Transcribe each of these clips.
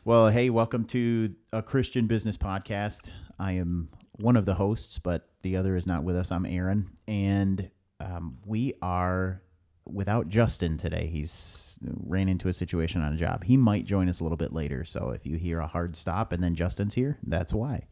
Well, hey, welcome to a Christian business podcast. I am one of the hosts, but the other is not with us. I'm Aaron, and we are without Justin today. He's ran into a situation on a job. He might join us a little bit later, so if you hear a hard stop and then Justin's here, that's why.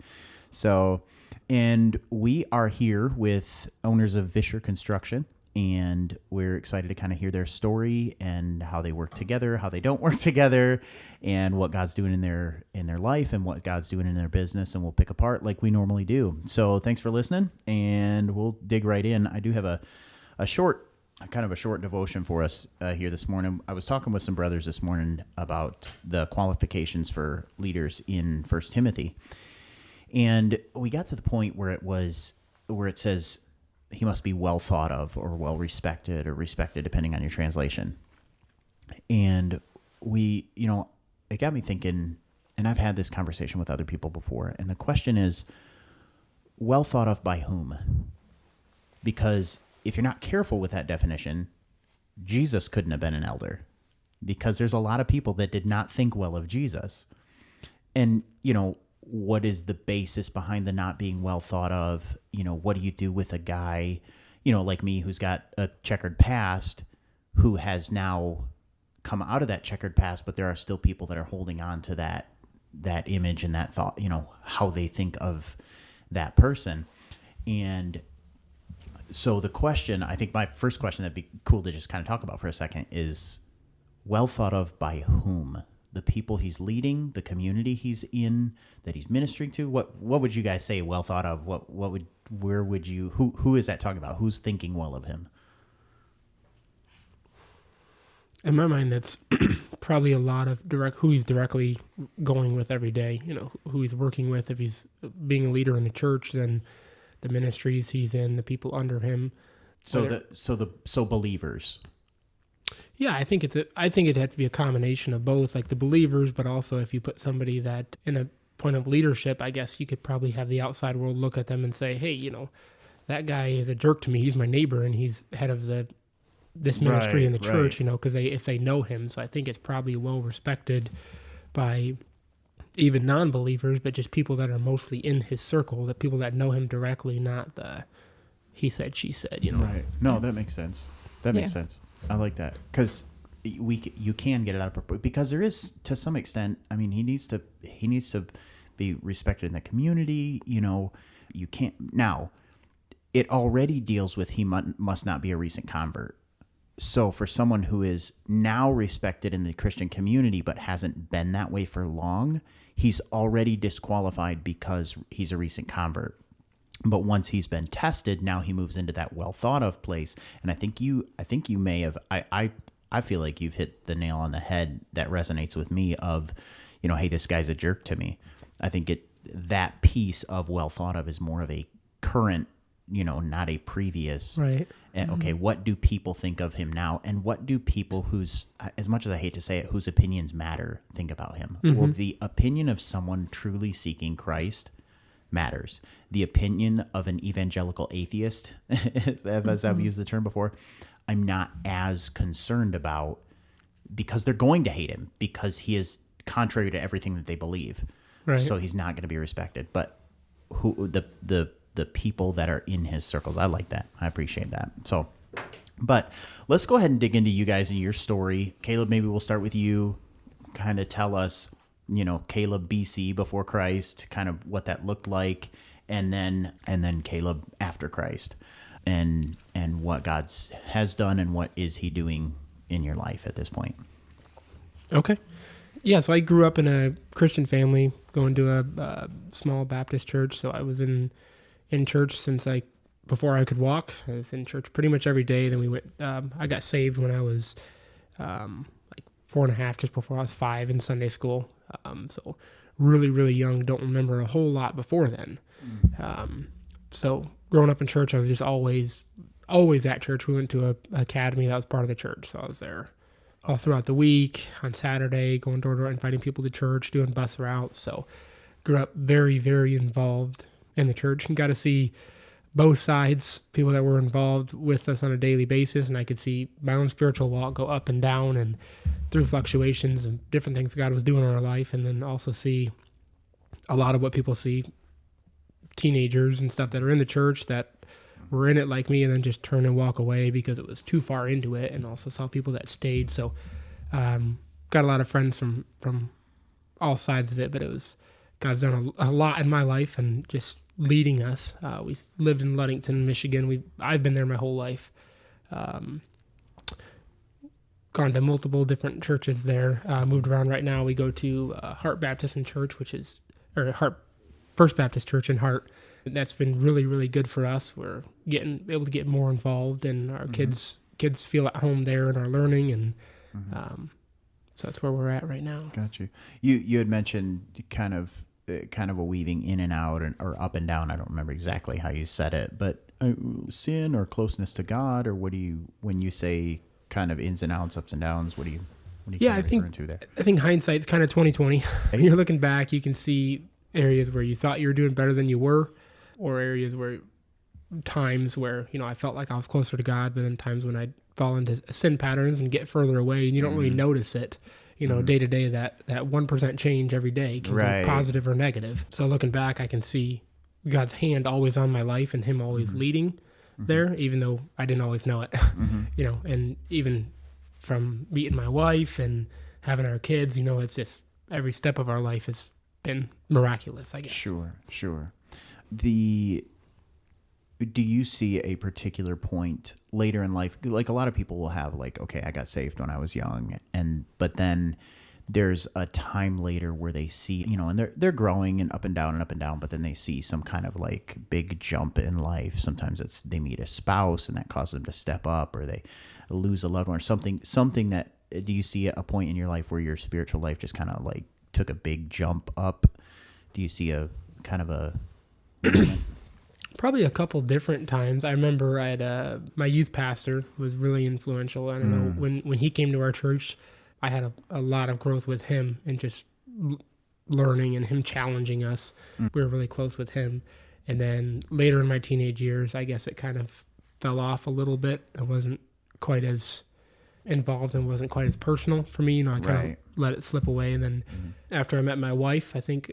So, and we are here with owners of Visscher Construction. And we're excited to kind of hear their story and how they work together, how they don't work together, and what God's doing in their life and what God's doing in their business. And we'll pick apart like we normally do. So thanks for listening, and we'll dig right in. I do have a short devotion for us here this morning. I was talking with some brothers this morning about the qualifications for leaders in 1 Timothy, and we got to the point where it says, he must be well thought of or well respected or respected, depending on your translation. And it got me thinking, and I've had this conversation with other people before, and the question is, well thought of by whom? Because if you're not careful with that definition, Jesus couldn't have been an elder, because there's a lot of people that did not think well of Jesus. And, what is the basis behind the not being well thought of? What do you do with a guy, like me, who's got a checkered past, who has now come out of that checkered past, but there are still people that are holding on to that image and that thought, how they think of that person. And so the question, I think my first question that'd be cool to just kind of talk about for a second is, well thought of by whom? The people he's leading, the community he's in, that he's ministering to. What would you guys say well thought of? Who is that talking about? Who's thinking well of him? In my mind, that's probably a lot of who he's directly going with every day, who he's working with. If he's being a leader in the church, then the ministries he's in, the people under him. So believers. Yeah, I think it'd have to be a combination of both, like the believers, but also if you put somebody that in a point of leadership, I guess you could probably have the outside world look at them and say, hey, that guy is a jerk to me. He's my neighbor and he's head of this ministry in the church, because if they know him. So I think it's probably well respected by even non-believers, but just people that are mostly in his circle, the people that know him directly, not the he said, she said, Right. No, that makes sense. That makes sense. I like that, because you can get it out of proportion, because there is, to some extent, I mean, he needs to be respected in the community. You can't, now it already deals with he must not be a recent convert. So for someone who is now respected in the Christian community but hasn't been that way for long, he's already disqualified because he's a recent convert. But once he's been tested, now he moves into that well thought of place. And I think you may have, I feel like you've hit the nail on the head that resonates with me of, hey, this guy's a jerk to me. I think that piece of well thought of is more of a current, not a previous. Right. And okay, what do people think of him now? And what do people whose, as much as I hate to say it, whose opinions matter, think about him? Mm-hmm. Well, the opinion of someone truly seeking Christ matters. The opinion of an evangelical atheist, as I've used the term before, I'm not as concerned about, because they're going to hate him because he is contrary to everything that they believe. Right. So he's not going to be respected. But who the people that are in his circles, I like that. I appreciate that. So, but let's go ahead and dig into you guys and your story. Caleb, maybe we'll start with you. Kind of tell us, Caleb BC before Christ, kind of what that looked like, and then Caleb after Christ, and what God has done and what is he doing in your life at this point. Okay. Yeah, so I grew up in a Christian family, going to a small Baptist church. So I was in church since before I could walk. I was in church pretty much every day. Then we went. I got saved when I was 4.5, just before I was 5 in Sunday school. So really, really young. Don't remember a whole lot before then. So growing up in church, I was just always at church. We went to a academy that was part of the church, so I was there all throughout the week, on Saturday, going door to door, inviting people to church, doing bus routes. So grew up very, very involved in the church and got to see both sides, people that were involved with us on a daily basis, and I could see my own spiritual walk go up and down and through fluctuations and different things God was doing in our life, and then also see a lot of what people see, teenagers and stuff that are in the church that were in it like me and then just turn and walk away because it was too far into it, and also saw people that stayed. So got a lot of friends from all sides of it, but it was God's done a lot in my life and just leading us. We lived in Ludington, Michigan. I've been there my whole life. Gone to multiple different churches there. Moved around. Right now we go to Hart Baptist Church, First Baptist Church in Hart. That's been really, really good for us. We're able to get more involved, and our kids feel at home there and are learning, and so that's where we're at right now. Got you. You had mentioned kind of a weaving in and out or up and down. I don't remember exactly how you said it, but sin or closeness to God, or what do you, when you say kind of ins and outs, ups and downs, what do you referring to there? I think hindsight's kind of 20/20. When you're looking back, you can see areas where you thought you were doing better than you were, or areas where times where, I felt like I was closer to God, but then times when I'd fall into sin patterns and get further away, and you don't really notice it, day to day, that 1% change every day can be positive or negative. So looking back, I can see God's hand always on my life and him always leading there, even though I didn't always know it, and even from meeting my wife and having our kids, it's just every step of our life has been miraculous, I guess. Sure. Do you see a particular point later in life? Like a lot of people will have okay, I got saved when I was young, but then there's a time later where they see, and they're growing and up and down, but then they see some kind of big jump in life. Sometimes it's they meet a spouse and that causes them to step up, or they lose a loved one or something that, do you see a point in your life where your spiritual life just kind of took a big jump up? Do you see a kind of a Probably a couple different times. I remember my youth pastor was really influential. I don't know, when he came to our church, I had a lot of growth with him and just learning and him challenging us. We were really close with him. And then later in my teenage years, I guess it kind of fell off a little bit. I wasn't quite as involved and wasn't quite as personal for me. I kind of let it slip away. And then after I met my wife, I think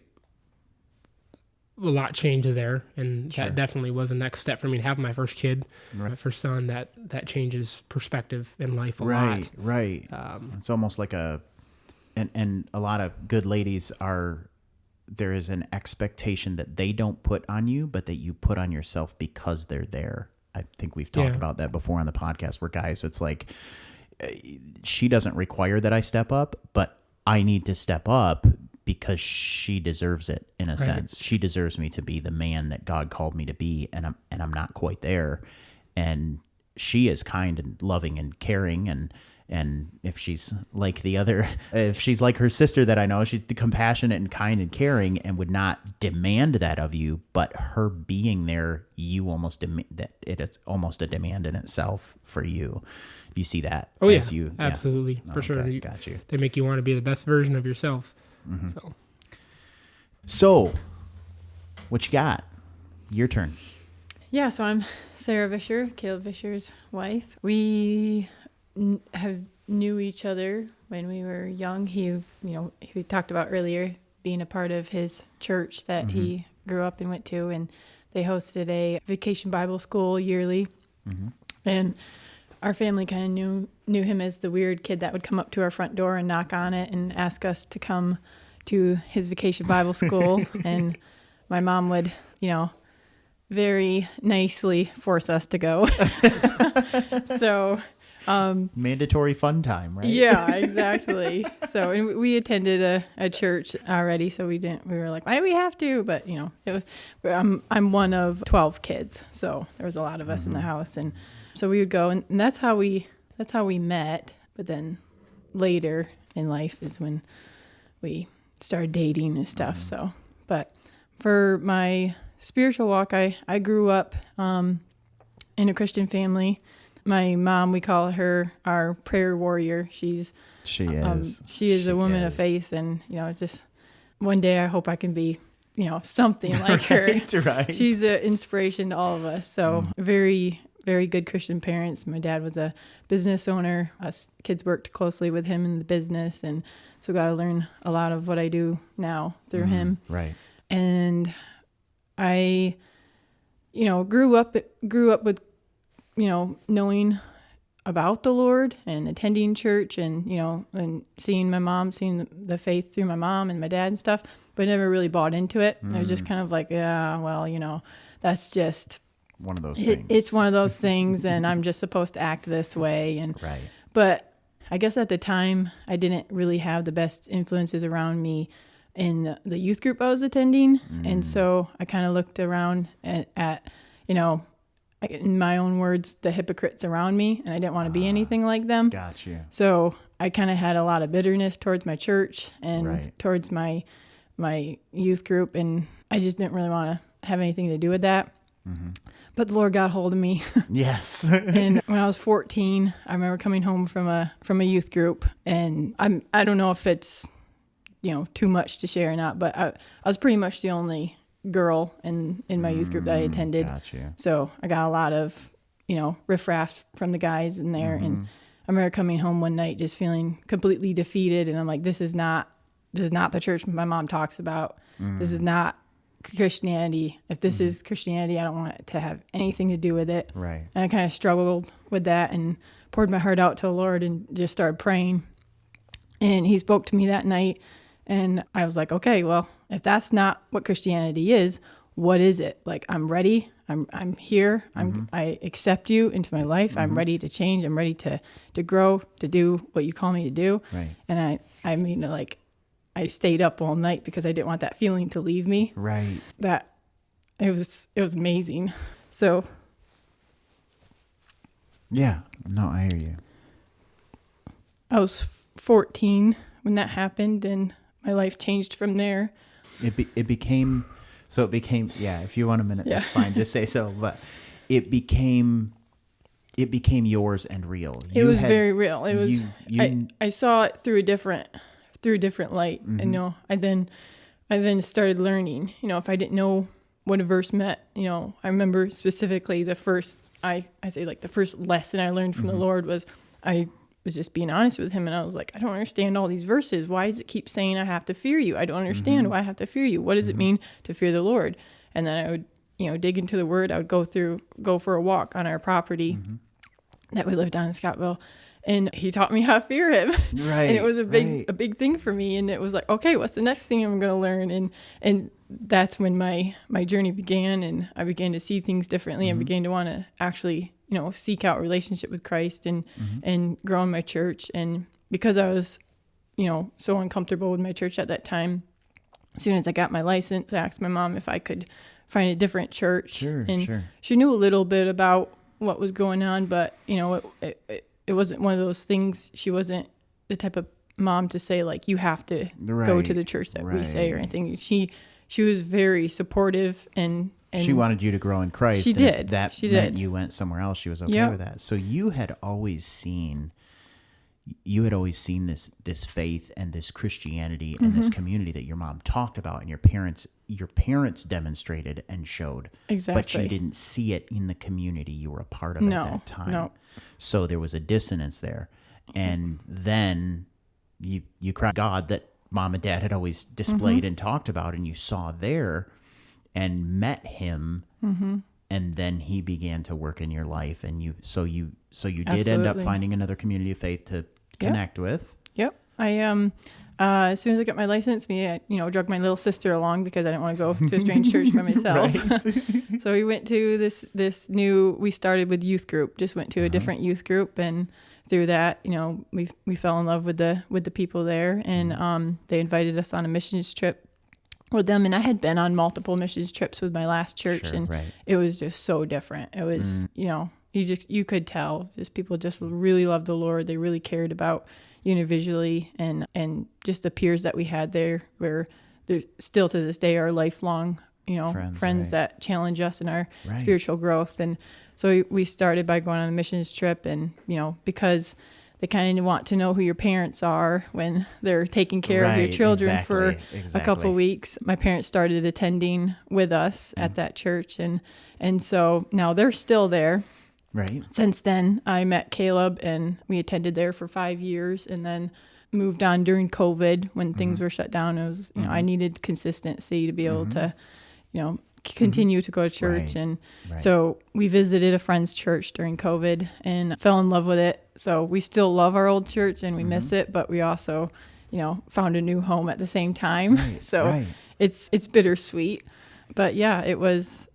a lot changed there, and that definitely was a next step for me to have my first kid, my first son. That changes perspective in life a lot. Right. It's almost like and a lot of good ladies there is an expectation that they don't put on you, but that you put on yourself because they're there. I think we've talked about that before on the podcast, where guys, it's like, she doesn't require that I step up, but I need to step up because she deserves it in a sense. She deserves me to be the man that God called me to be, and I'm not quite there. And she is kind and loving and caring, and if she's like if she's like her sister that I know, she's compassionate and kind and caring and would not demand that of you, but her being there, you almost that it's almost a demand in itself for you. Do you see that? Oh yeah, absolutely, for sure. Got you. They make you want to be the best version of yourselves. So, what you got? Your turn. Yeah, so I'm Sarah Visscher, Caleb Visscher's wife. We knew each other when we were young. He talked about earlier being a part of his church that he grew up and went to, and they hosted a vacation Bible school yearly. And our family kind of knew him as the weird kid that would come up to our front door and knock on it and ask us to come to his vacation Bible school. And my mom would, very nicely force us to go. So, mandatory fun time, right? Yeah, exactly. So, and we attended a church already, so we were like, why do we have to? But, it was, I'm one of 12 kids. So there was a lot of us in the house. And so we would go, and that's how we met. But then later in life is when we started dating and stuff. So, but for my spiritual walk, I grew up in a Christian family. My mom, we call her our prayer warrior. She is a woman of faith, and just one day I hope I can be something like her. Right. She's an inspiration to all of us. So very, very good Christian parents. My dad was a business owner. Us kids worked closely with him in the business, and so got to learn a lot of what I do now through him. Right. And I, grew up with, knowing about the Lord and attending church and, and seeing the faith through my mom and my dad and stuff, but never really bought into it. I was just kind of like, yeah, well, that's just one of those things. It's one of those things, and I'm just supposed to act this way. And right. But I guess at the time, I didn't really have the best influences around me in the youth group I was attending. And so I kind of looked around at, in my own words, the hypocrites around me, and I didn't want to be anything like them. Gotcha. So I kind of had a lot of bitterness towards my church and Right. towards my youth group, and I just didn't really want to have anything to do with that. But the Lord got hold of me. Yes. And when I was 14, I remember coming home from a youth group, and I don't know if it's too much to share or not, but I was pretty much the only girl in my youth group that I attended. Gotcha. So I got a lot of riffraff from the guys in there, and I remember coming home one night just feeling completely defeated, and I'm like, this is not the church my mom talks about. This is not Christianity. If this is Christianity, I don't want it to have anything to do with it. Right. And I kind of struggled with that and poured my heart out to the Lord and just started praying. And he spoke to me that night, and I was like, okay, well, if that's not what Christianity is, what is it? Like, I'm ready. I'm here. I accept you into my life. I'm ready to change. I'm ready to grow, to do what you call me to do. Right. And I stayed up all night because I didn't want that feeling to leave me. Right. That it was amazing. So Yeah. No, I hear you. I was 14 when that happened, and my life changed from there. It became, yeah, if you want a minute, Yeah. that's fine. Just say so. But it became yours and real. It was very real. It was, you I saw it through a different light. And, I then started learning, if I didn't know what a verse meant, I remember specifically the first lesson I learned from the Lord was, I was just being honest with him, and I was like, I don't understand all these verses. Why does it keep saying I have to fear you? I don't understand why I have to fear you. What does it mean to fear the Lord? And then I would, dig into the word. I would go for a walk on our property that we lived on in Scottville. And he taught me how to fear him. Right. And it was a big thing for me. And it was like, okay, what's the next thing I'm going to learn? And that's when my journey began, and I began to see things differently and began to want to actually, seek out a relationship with Christ and grow in my church. And because I was, so uncomfortable with my church at that time, as soon as I got my license, I asked my mom if I could find a different church. Sure. She knew a little bit about what was going on, but, it wasn't one of those things. She wasn't the type of mom to say, like, you have to go to the church that we say or anything. She was very supportive, and she wanted you to grow in Christ. She and did. If that She meant did. you went somewhere else, she was okay with that. So you had always seen this faith and this Christianity and this community that your mom talked about, and your parents demonstrated and showed. Exactly. But you didn't see it in the community you were a part of at that time. No. So there was a dissonance there. And then you cried God that mom and dad had always displayed and talked about, and you saw there and met him. And then he began to work in your life, and you did end up finding another community of faith to connect with. Yep. I as soon as I got my license, I drug my little sister along because I didn't want to go to a strange church by myself. So we went to we started with youth group, just went to a different youth group, and through that, we fell in love with the people there, and they invited us on a missions trip with them. And I had been on multiple missions trips with my last church, and it was just so different. It was, you could tell just people just really loved the Lord. They really cared about individually, and just the peers that we had there were they're still to this day our lifelong friends that challenge us in our spiritual growth. And so we started by going on a missions trip, and because they kind of want to know who your parents are when they're taking care of your children for a couple weeks. My parents started attending with us at that church, and so now they're still there. Right. Since then, I met Caleb, and we attended there for 5 years, and then moved on during COVID when things were shut down. It was, I needed consistency to be able to, continue to go to church. And so we visited a friend's church during COVID and fell in love with it. So we still love our old church and we miss it, but we also, found a new home at the same time. It's bittersweet. But yeah, it was,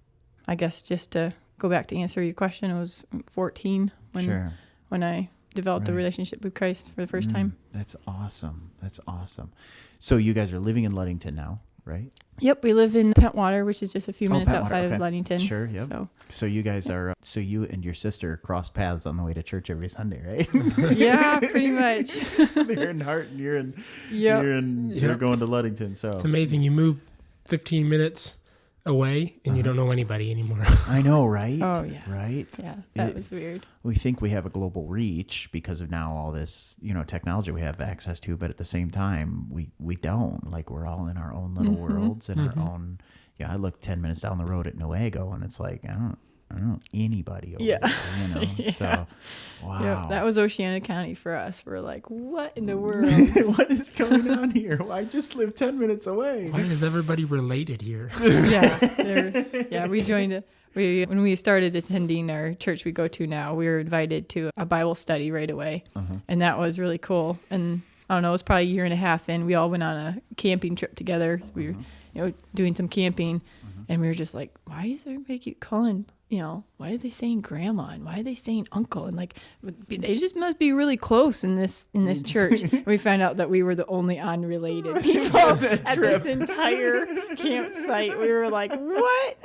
I guess, just to go back to answer your question, I was 14 when I developed a relationship with Christ for the first time. That's awesome. So you guys are living in Ludington now, right? Yep, we live in Pentwater, which is just a few minutes outside of Ludington. Sure, yep. So you guys are, so you and your sister cross paths on the way to church every Sunday, right? Yeah, pretty much. They're in Hart and you're going to Ludington. So it's amazing. You move 15 minutes away and you don't know anybody anymore. I know, right? Oh, yeah. Right? Yeah, that was weird. We think we have a global reach because of now all this, technology we have access to, but at the same time, we don't. Like, we're all in our own little worlds and our own. Yeah, I look 10 minutes down the road at Newaygo and it's like, I don't know anybody over there, So, wow. Yep, that was Oceana County for us. We're like, what in the world? What is going on here? Well, I just live 10 minutes away. Why is everybody related here? We joined when we started attending our church we go to now, we were invited to a Bible study right away. And that was really cool. And I don't know, it was probably a year and a half in. We all went on a camping trip together. So we were, doing some camping. And we were just like, why does everybody keep calling, why are they saying grandma and why are they saying uncle? And like, they just must be really close in this church. And we found out that we were the only unrelated people at this entire campsite. We were like, what?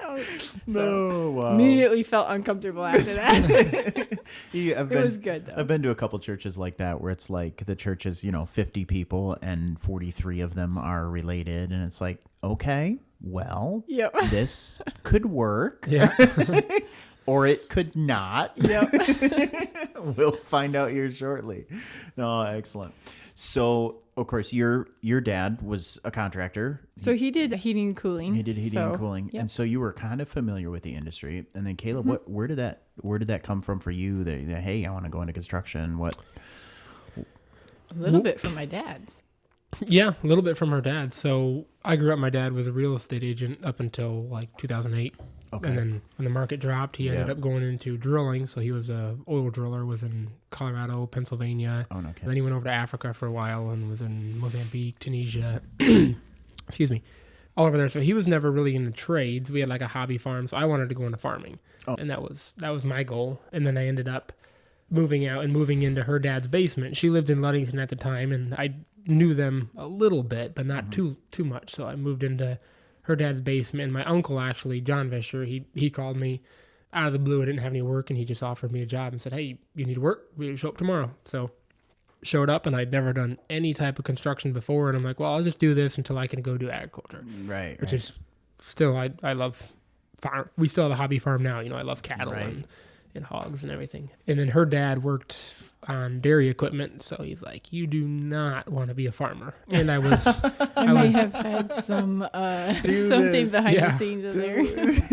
Immediately felt uncomfortable after that. It was good though. I've been to a couple churches like that where it's like the church is, 50 people and 43 of them are related. And it's like, okay. Well, this could work. Or it could not. We'll find out here shortly. No, excellent. So, of course, your dad was a contractor. So he did heating and cooling. And cooling. Yep. And so you were kind of familiar with the industry. And then Caleb, where did that come from for you? That hey, I want to go into construction. What? A little bit from my dad. Yeah, a little bit from her dad. So I grew up, my dad was a real estate agent up until like 2008. Okay. And then when the market dropped, he ended up going into drilling. So he was a oil driller, was in Colorado, Pennsylvania. Oh, no kidding. Then he went over to Africa for a while and was in Mozambique, Tunisia, excuse me, all over there. So he was never really in the trades. We had like a hobby farm. So I wanted to go into farming. Oh. And that was my goal. And then I ended up moving out and moving into her dad's basement. She lived in Ludington at the time, and I knew them a little bit, but not too much. So I moved into her dad's basement. And my uncle, actually, John Visscher, he called me out of the blue. I didn't have any work, and he just offered me a job and said, hey, you need work? We show up tomorrow. So showed up, and I'd never done any type of construction before. And I'm like, well, I'll just do this until I can go do agriculture. Right. Which is still, I love farm. We still have a hobby farm now. I love cattle and hogs and everything. And then her dad worked on dairy equipment, so he's like, you do not want to be a farmer. And I may have had some something behind the scenes in there.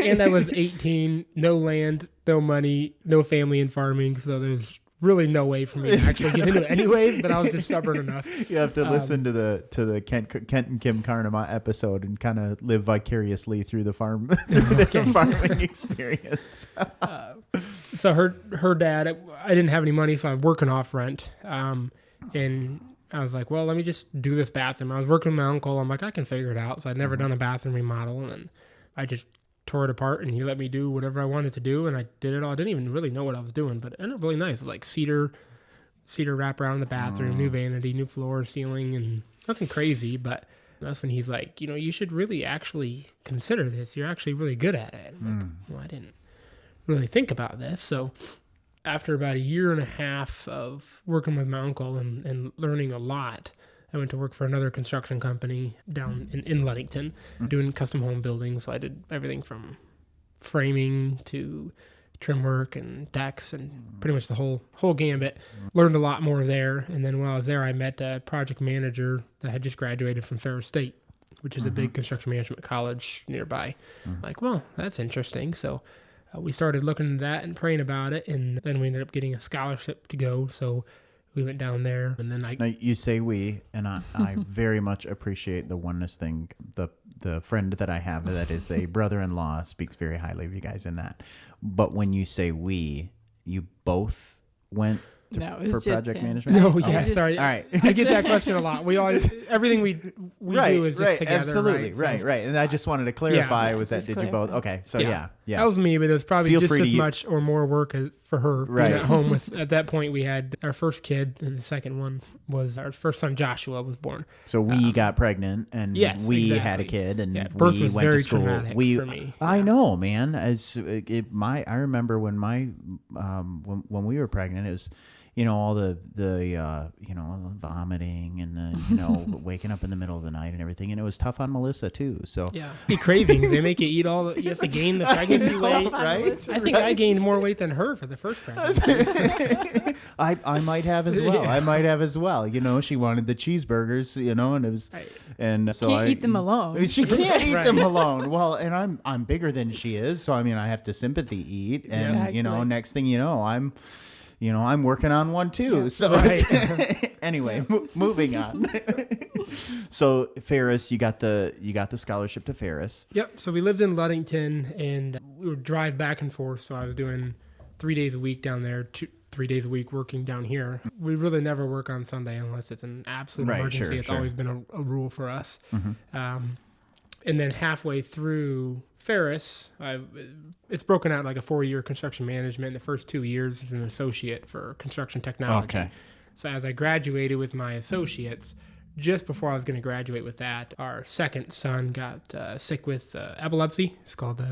And I was 18, no land, no money, no family in farming, so there's really no way for me to actually get into it anyways, but I was just stubborn enough. You have to listen to the Kent and Kim Carnema episode and kind of live vicariously through the farming experience. So her dad, I didn't have any money, so I was working off rent. And I was like, well, let me just do this bathroom. I was working with my uncle. I'm like, I can figure it out. So I'd never done a bathroom remodel, and then I just tore it apart, and he let me do whatever I wanted to do, and I did it all. I didn't even really know what I was doing, but it ended up really nice. It was like cedar wrap around the bathroom, new vanity, new floor, ceiling, and nothing crazy. But that's when he's like, you should really actually consider this. You're actually really good at it. I'm like, well, I didn't really think about this. So after about a year and a half of working with my uncle and learning a lot, I went to work for another construction company down in Ludington, doing custom home buildings. So I did everything from framing to trim work and decks and pretty much the whole gambit. Learned a lot more there. And then while I was there, I met a project manager that had just graduated from Ferris State, which is a big construction management college nearby. Like, well, that's interesting. So we started looking at that and praying about it. And then we ended up getting a scholarship to go. So we went down there, and then Now, you say we, and I very much appreciate the oneness thing. The friend that I have that is a brother-in-law speaks very highly of you guys in that. But when you say we, you both went No, it was for just project him. management? No, Okay. yeah, sorry. All right. I get that question a lot. We always, everything we do is just together. Absolutely. Right. So, Right. And I just wanted to clarify, Yeah, was that, just did you both? clarify. Okay. So yeah. That was me, but it was probably Feel just free to as much or more work for her Right. being at home with. At that point, we had our first kid, and the second one was our first son, Joshua, was born. So we got pregnant, and yes, we exactly. had a kid, and birth we was went very to school. traumatic for me. I know, man. I remember when when we were pregnant, it was, all the vomiting and the waking up in the middle of the night and everything, and it was tough on Melissa too. So Yeah, the cravings, they make you eat you have to gain the pregnancy weight. right? I think I gained more weight than her for the first pregnancy. I might have as well. I might have as well. She wanted the cheeseburgers, and it was, and so Can't eat them alone. She can't eat Right. them alone. Well, and I'm bigger than she is, so I mean, I have to sympathy eat, and Exactly. next thing you know, I'm working on one too. Yeah. So anyway, moving on. So Ferris, you got the scholarship to Ferris. Yep. So we lived in Ludington, and we would drive back and forth. So I was doing 3 days a week down there, 3 days a week working down here. We really never work on Sunday unless it's an absolute Right, emergency. sure, It's sure. always been a rule for us. And then halfway through Ferris, it's broken out like a 4-year construction management. The first 2 years is an associate for construction technology. Okay. So as I graduated with my associates, just before I was going to graduate with that, our second son got sick with epilepsy. It's called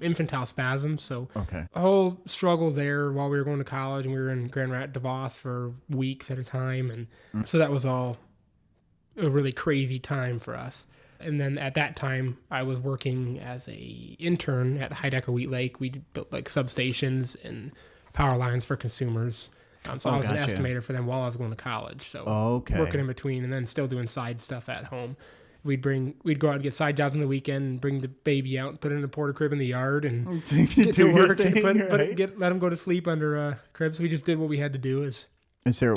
infantile spasm. So Okay. a whole struggle there while we were going to college, and we were in Grand Rapids, DeVos for weeks at a time. And so that was all a really crazy time for us. And then at that time, I was working as a intern at Heidecker Wheat Lake. We built like substations and power lines for consumers. So I was an gotcha. estimator for them while I was going to college. So Okay. working in between, and then still doing side stuff at home. We'd go out and get side jobs on the weekend, and bring the baby out and put it in a porta crib in the yard, and get to work and let him go to sleep under cribs. We just did what we had to do. And Sarah,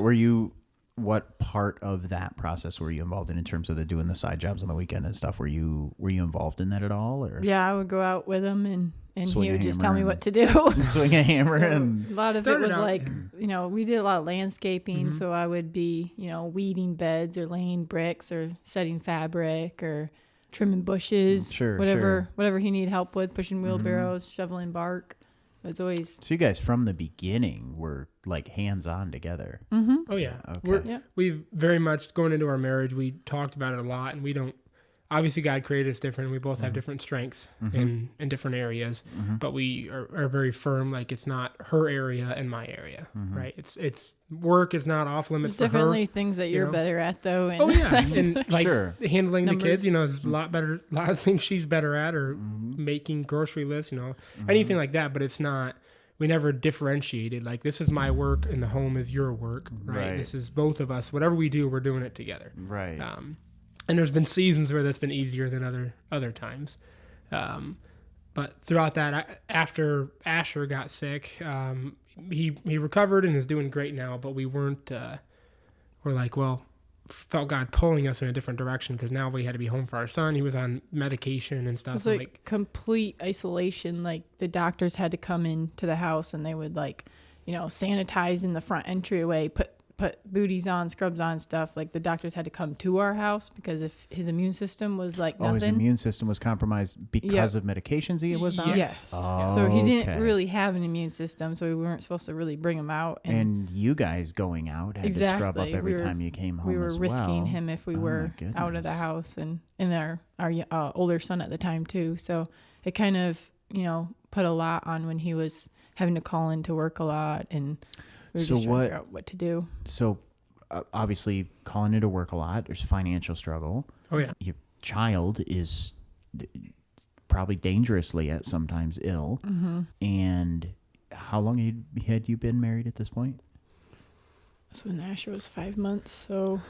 what part of that process were you involved in terms of doing the side jobs on the weekend and stuff? Were you involved in that at all, or Yeah, I would go out with him, and Swing he a would just hammer tell me and- what to do. swing a hammer and A lot of it Started was out- like, we did a lot of landscaping, so I would be, weeding beds or laying bricks or setting fabric or trimming bushes, Sure, whatever he needed help with, pushing wheelbarrows, shoveling bark. It was always, So you guys from the beginning were like hands-on together. Oh yeah, Okay. Yeah. We've very much going into our marriage. We talked about it a lot, and we don't. Obviously, God created us different. We both have different strengths in different areas, but we are very firm. Like, it's not her area and my area, right? It's work is not off limits there's for her. definitely things that you're know? better at though. And Oh yeah, and like Sure. handling Numbers. the kids, is a lot better. A lot of things she's better at, or making grocery lists, anything like that. But it's not. We never differentiated. Like, this is my work, and the home is your work, right? Right. This is both of us. Whatever we do, we're doing it together. Right. And there's been seasons where that's been easier than other times. But throughout that, after Asher got sick, he recovered and is doing great now. But we weren't. We're like, well, felt God pulling us in a different direction, because now we had to be home for our son. He was on medication and it stuff. was and like complete isolation. Like, the doctors had to come into the house, and they would sanitize in the front entryway, put booties on, scrubs on, stuff. Like, the doctors had to come to our house because if his immune system was like nothing. His immune system was compromised because of medications he was on? Yes. Oh, So he okay. didn't really have an immune system, so we weren't supposed to really bring him out. And you guys going out had to scrub up Exactly. every We were- time you came home we were as risking well. him if we Oh, were my out of the goodness. house, and our older son at the time too. So it kind of put a lot on when he was having to call into work a lot, and we were So just trying to what- figure out what to do. So obviously calling into work a lot, there's financial struggle. Oh yeah. Your child is probably dangerously at sometimes ill, and how long had you been married at this point? That's when Asher was 5 months, so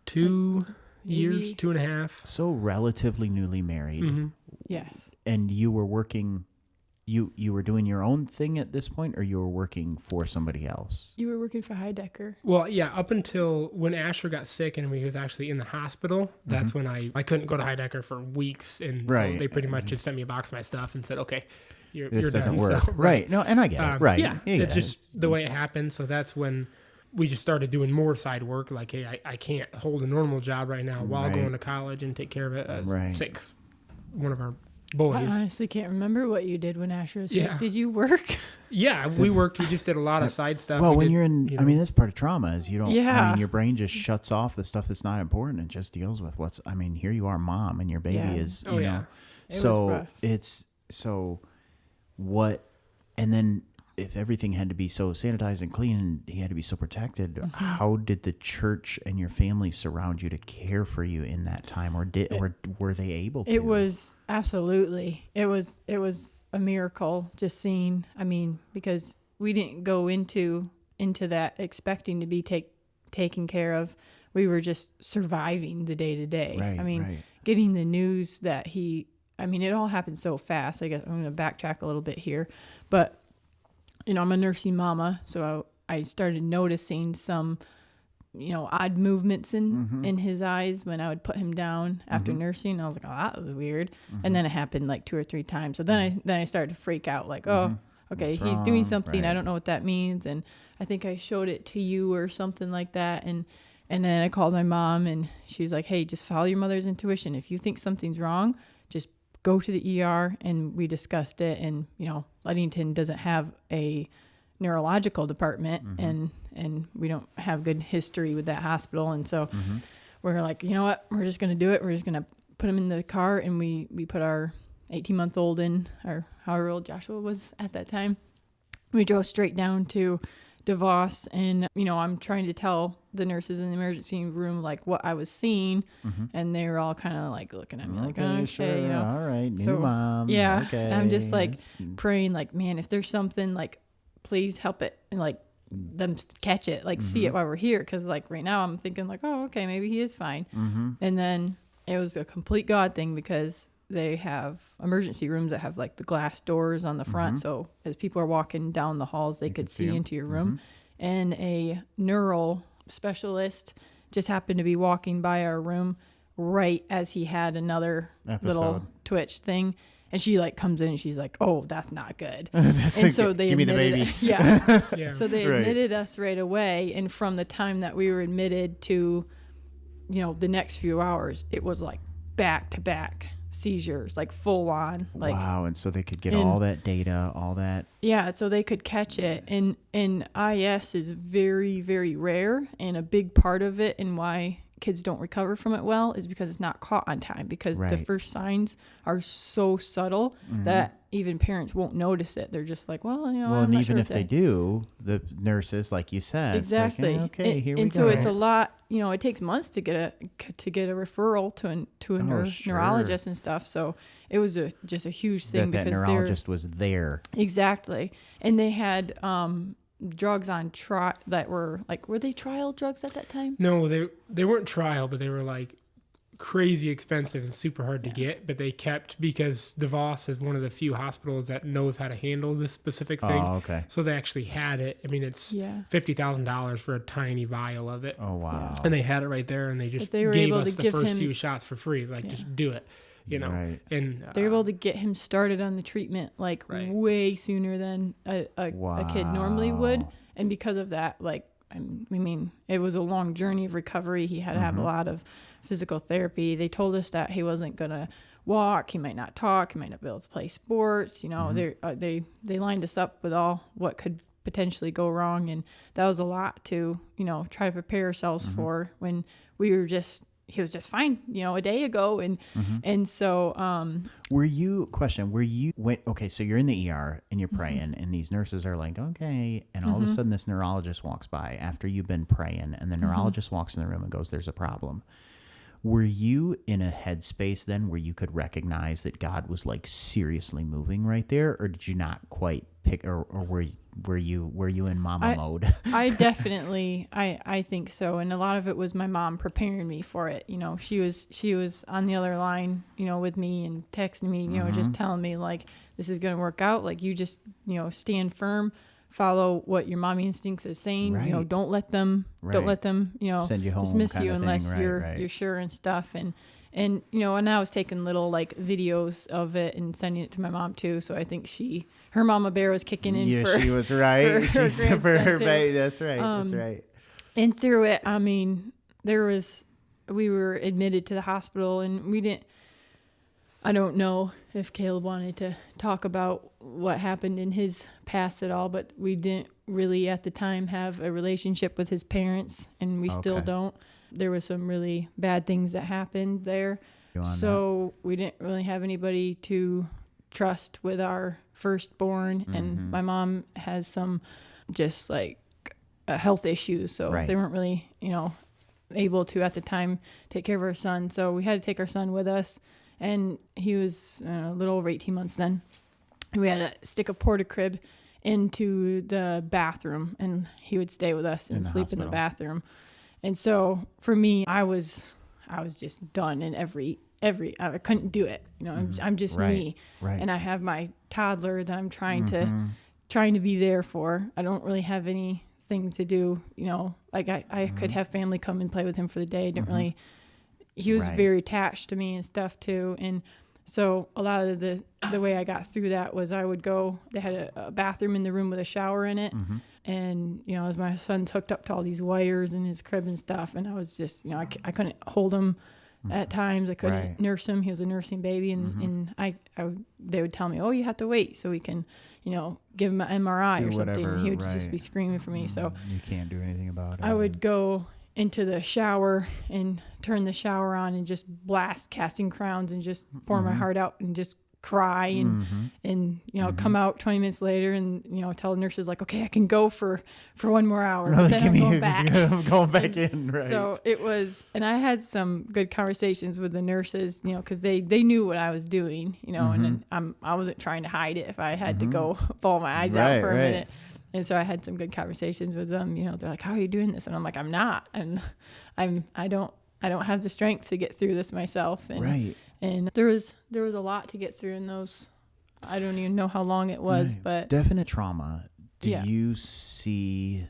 2 years, maybe. 2.5. So relatively newly married. Mm-hmm. yes. And you were working, you were doing your own thing at this point, or you were working for somebody else? You were working for Heidecker. Well, yeah, up until when Asher got sick and he was actually in the hospital, that's when I couldn't go to Heidecker for weeks. And Right. so they pretty much just sent me a box of my stuff and said, okay, you're This doesn't done. work. So, right. No, and I get it. Right. Yeah, You get it's it. just the way it happened. So that's when we just started doing more side work. Like, hey, I can't hold a normal job right now while Right. going to college and take care of it as Right. one of our I boys. honestly can't remember what you did when Asher was sick. Yeah. Did you work? Yeah, we worked. We just did a lot of side stuff. Well, We when did, you're in, you I know, mean, that's part of trauma is you don't, I Yeah. mean, your brain just shuts off the stuff that's not important and just deals with what's, I mean, here you are, mom, and your baby Yeah. is, Oh, you yeah. know, It was so rough. it's, so what, and then if everything had to be so sanitized and clean and he had to be so protected, Mm-hmm. how did the church and your family surround you to care for you in that time, or were they able to? It was absolutely. It was a miracle just seeing. I mean, because we didn't go into that expecting to be taken care of. We were just surviving the day to day. Right, I mean, right. getting the news that I mean, it all happened so fast. I guess I'm going to backtrack a little bit here, but you know, I'm a nursing mama, so I started noticing some, you know, odd movements in his eyes when I would put him down after nursing. I was like, oh, that was weird. And then it happened like 2 or 3 times. So then I started to freak out, like, oh, okay, What's he's doing wrong? something. I Right. don't know what that means. And I think I showed it to you or something like that. And then I called my mom, and she's like, hey, just follow your mother's intuition. If you think something's wrong, just go to the ER. And we discussed it. And, you know, Ludington doesn't have a neurological department, and we don't have good history with that hospital. And so we're like, you know what, we're just going to do it. We're just going to put him in the car, and we put our 18-month-old in, or however old Joshua was at that time. We drove straight down to DeVos, and, you know, I'm trying to tell the nurses in the emergency room, like, what I was seeing, and they were all kind of, like, looking at me like, okay, sure, you know. all right, new So, mom. yeah, okay. and I'm just, like, That's- praying, like, man, if there's something, like, please help it, and, like, them catch it, like, see it while we're here, because, like, right now I'm thinking, like, oh, okay, maybe he is fine. And then it was a complete God thing, because they have emergency rooms that have, like, the glass doors on the front, so as people are walking down the halls, they could see into your room. And a neural specialist just happened to be walking by our room right as he had another little Episode. twitch thing. And she, like, comes in and she's like, oh, that's not good. That's And like, so they give me the admitted baby. Yeah. Yeah. So they Right. admitted us right away. And from the time that we were admitted to, you know, the next few hours, it was like back to back seizures, like full on. Like, Wow, and so they could get and- all that data, all that. yeah, so they could catch it. And IS is very, very rare. And a big part of it, and why kids don't recover from it well, is because it's not caught on time, because the Right. first signs are so subtle that even parents won't notice it. They're just like, well, you know, Well, I'm and not even sure if they do, the nurses, like you said, exactly. it's like, okay, and, here we and go. so it's a lot, you know, it takes months to get a referral to a Sure. neurologist and stuff. So it was just a huge thing, that because neurologist was there. exactly. And they had drugs on trial that were they trial drugs at that time? No, they weren't trial, but they were like crazy expensive and super hard to get. But they kept, because DeVos is one of the few hospitals that knows how to handle this specific thing. Oh, okay. So they actually had it. I mean, it's Yeah. $50,000 for a tiny vial of it. Oh, wow. And they had it right there, and they just But they were gave able us to the give first him- few shots for free. Like, just do it, you know. Right. And They were able to get him started on the treatment like Right. way sooner than a kid normally would. Wow. And because of that, like, I mean, it was a long journey of recovery. He had to have a lot of physical therapy. They told us that he wasn't going to walk. He might not talk. He might not be able to play sports. You know, they lined us up with all what could potentially go wrong. And that was a lot to, you know, try to prepare ourselves for when he was just fine, you know, a day ago. And so, Were you okay, so you're in the ER and you're praying, and these nurses are like, okay, and all of a sudden this neurologist walks by after you've been praying, and the neurologist walks in the room and goes, there's a problem. Were you in a headspace then where you could recognize that God was like seriously moving right there, or did you not quite pick, or were you in mama mode? I definitely, I think so. And a lot of it was my mom preparing me for it. You know, she was on the other line, you know, with me and texting me, you know, just telling me like, this is going to work out. Like, you just, you know, stand firm, follow what your mommy instincts is saying. Right. You know, don't let them, you know, send you home, dismiss kind you of unless thing. you're sure and stuff. And, you know, and I was taking little like videos of it and sending it to my mom too. So I think her mama bear was kicking in. Yeah, for, she was right. She's for her baby. That's right. That's right. And through it, I mean, we were admitted to the hospital, and I don't know if Caleb wanted to talk about what happened in his past at all, but we didn't really at the time have a relationship with his parents, and we still don't. There was some really bad things that happened there. So we didn't really have anybody to trust with our firstborn, and my mom has some just like health issues, so they weren't really, you know, able to at the time take care of our son. So we had to take our son with us, and he was a little over 18 months then. We had to stick a porta-crib into the bathroom, and he would stay with us and sleep in the bathroom. And so for me, I was just done in every I couldn't do it. You know, I'm just me. Right. And I have my toddler that I'm trying to be there for. I don't really have anything to do, you know, like I could have family come and play with him for the day. He was very attached to me and stuff too. And so a lot of the way I got through that was I would go, they had a bathroom in the room with a shower in it. And, you know, as my son's hooked up to all these wires in his crib and stuff, and I was just, you know, I couldn't hold him at times. I couldn't nurse him. He was a nursing baby. And they would tell me, oh, you have to wait so we can, you know, give him an MRI or something. And he would just be screaming for me. So you can't do anything about it. I would go into the shower and turn the shower on and just blast Casting Crowns and just pour my heart out and just cry and you know, come out 20 minutes later and, you know, tell the nurses like, okay, I can go for 1 more hour. But then I'm going back. I'm going back in, right. So it was, and I had some good conversations with the nurses, you know, because they knew what I was doing, you know, and then I wasn't trying to hide it if I had to go bawl my eyes out for a minute. And so I had some good conversations with them. You know, they're like, how are you doing this? And I'm like, I'm not. And I don't have the strength to get through this myself. And, and there was a lot to get through in those. I don't even know how long it was, but definite trauma. Do you see,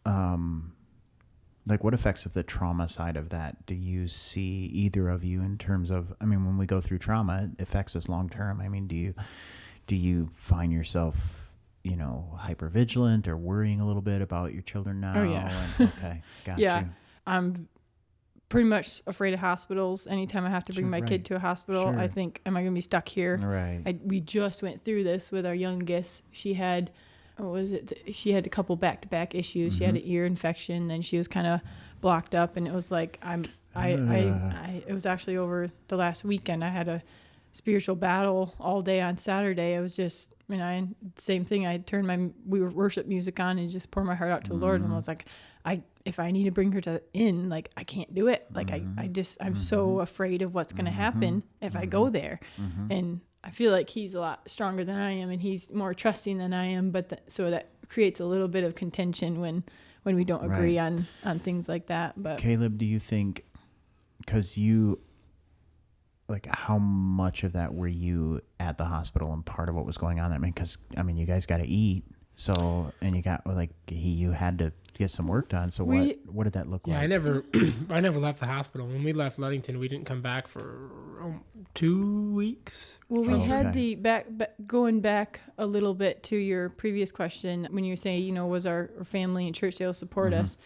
like, what effects of the trauma side of that do you see either of you in terms of, I mean, when we go through trauma, it affects us long term. I mean, do you find yourself, you know, hyper vigilant or worrying a little bit about your children now? Oh, yeah. Okay. Got you. I'm pretty much afraid of hospitals. Anytime I have to bring my kid to a hospital, I think, am I going to be stuck here? Right. We just went through this with our youngest. She had, she had a couple back-to-back issues. She had an ear infection, and she was kind of blocked up, and it was like, it was actually over the last weekend. I had a spiritual battle all day on Saturday. I was just, same thing. I turned we were worship music on and just pour my heart out to the Lord. And I was like, if I need to bring her in, like, I can't do it. Like, I'm so afraid of what's going to happen if I go there. And I feel like he's a lot stronger than I am, and he's more trusting than I am. But so that creates a little bit of contention when we don't agree on things like that. But Caleb, do you think, because like, how much of that were you at the hospital and part of what was going on? I mean, because, you guys got to eat. So, and you got, like, you had to get some work done. So what did that look like? I never left the hospital. When we left Ludington, we didn't come back for 2 weeks. Well, we had going back a little bit to your previous question, when you were saying, you know, was our family and church able to support us?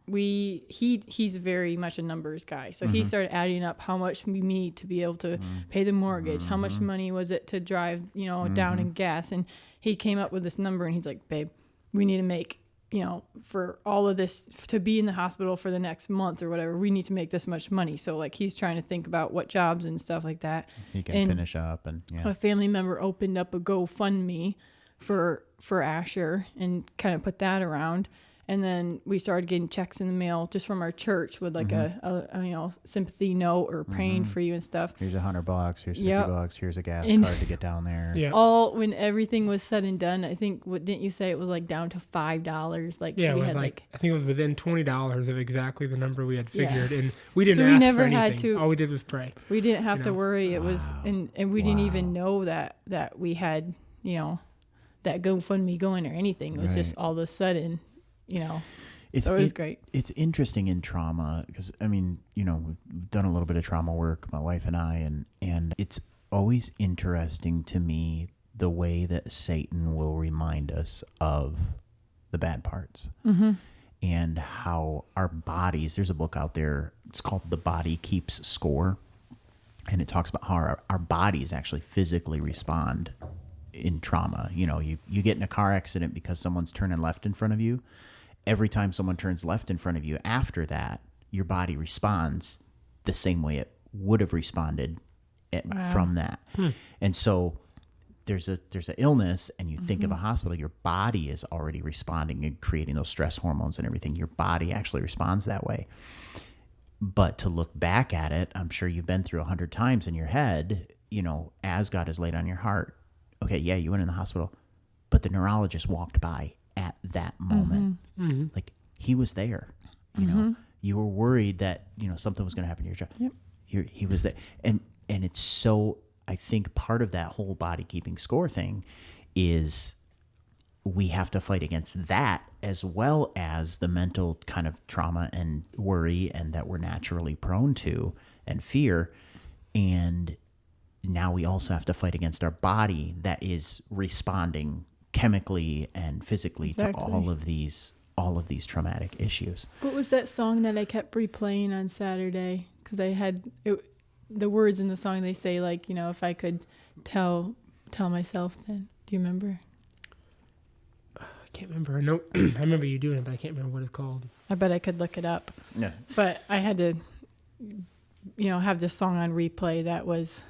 He's very much a numbers guy. So he started adding up how much we need to be able to pay the mortgage. How much money was it to drive, you know, down in gas? And he came up with this number, and he's like, babe, we need to make, you know, for all of this to be in the hospital for the next month or whatever, we need to make this much money. So, like, he's trying to think about what jobs and stuff like that. He can finish up. And a family member opened up a GoFundMe for Asher and kind of put that around. And then we started getting checks in the mail just from our church with like a sympathy note or praying for you and stuff. Here's $100. Here's $50. Here's a gas card to get down there. Yeah. All when everything was said and done, I think didn't you say it was like down to $5? Like yeah, it was like I think it was within $20 of exactly the number we had figured, and we didn't ask for anything. All we did was pray. We didn't have to worry. It was and we didn't even know that we had that GoFundMe going or anything. It was just all of a sudden. So it was great. It's interesting in trauma because, I mean, we've done a little bit of trauma work, my wife and I, and it's always interesting to me the way that Satan will remind us of the bad parts and how our bodies, there's a book out there, it's called The Body Keeps Score, and it talks about how our bodies actually physically respond in trauma. You get in a car accident because someone's turning left in front of you. Every time someone turns left in front of you after that, your body responds the same way it would have responded from that. And so there's an illness and you think of a hospital, your body is already responding and creating those stress hormones and everything. Your body actually responds that way. But to look back at it, I'm sure you've been through 100 times in your head, as God has laid on your heart. Okay, yeah, you went in the hospital, but the neurologist walked by at that moment. Like he was there, you were worried that, something was going to happen to your child. Yep. He was there. And it's so, I think part of that whole body keeping score thing is we have to fight against that as well as the mental kind of trauma and worry and that we're naturally prone to and fear. And now we also have to fight against our body that is responding chemically and physically to all of these traumatic issues. What was that song that I kept replaying on Saturday? Because I had the words in the song. They say like, if I could tell myself then. Do you remember? I can't remember. No, I remember you doing it, but I can't remember what it's called. I bet I could look it up. Yeah. But I had to, have this song on replay that was,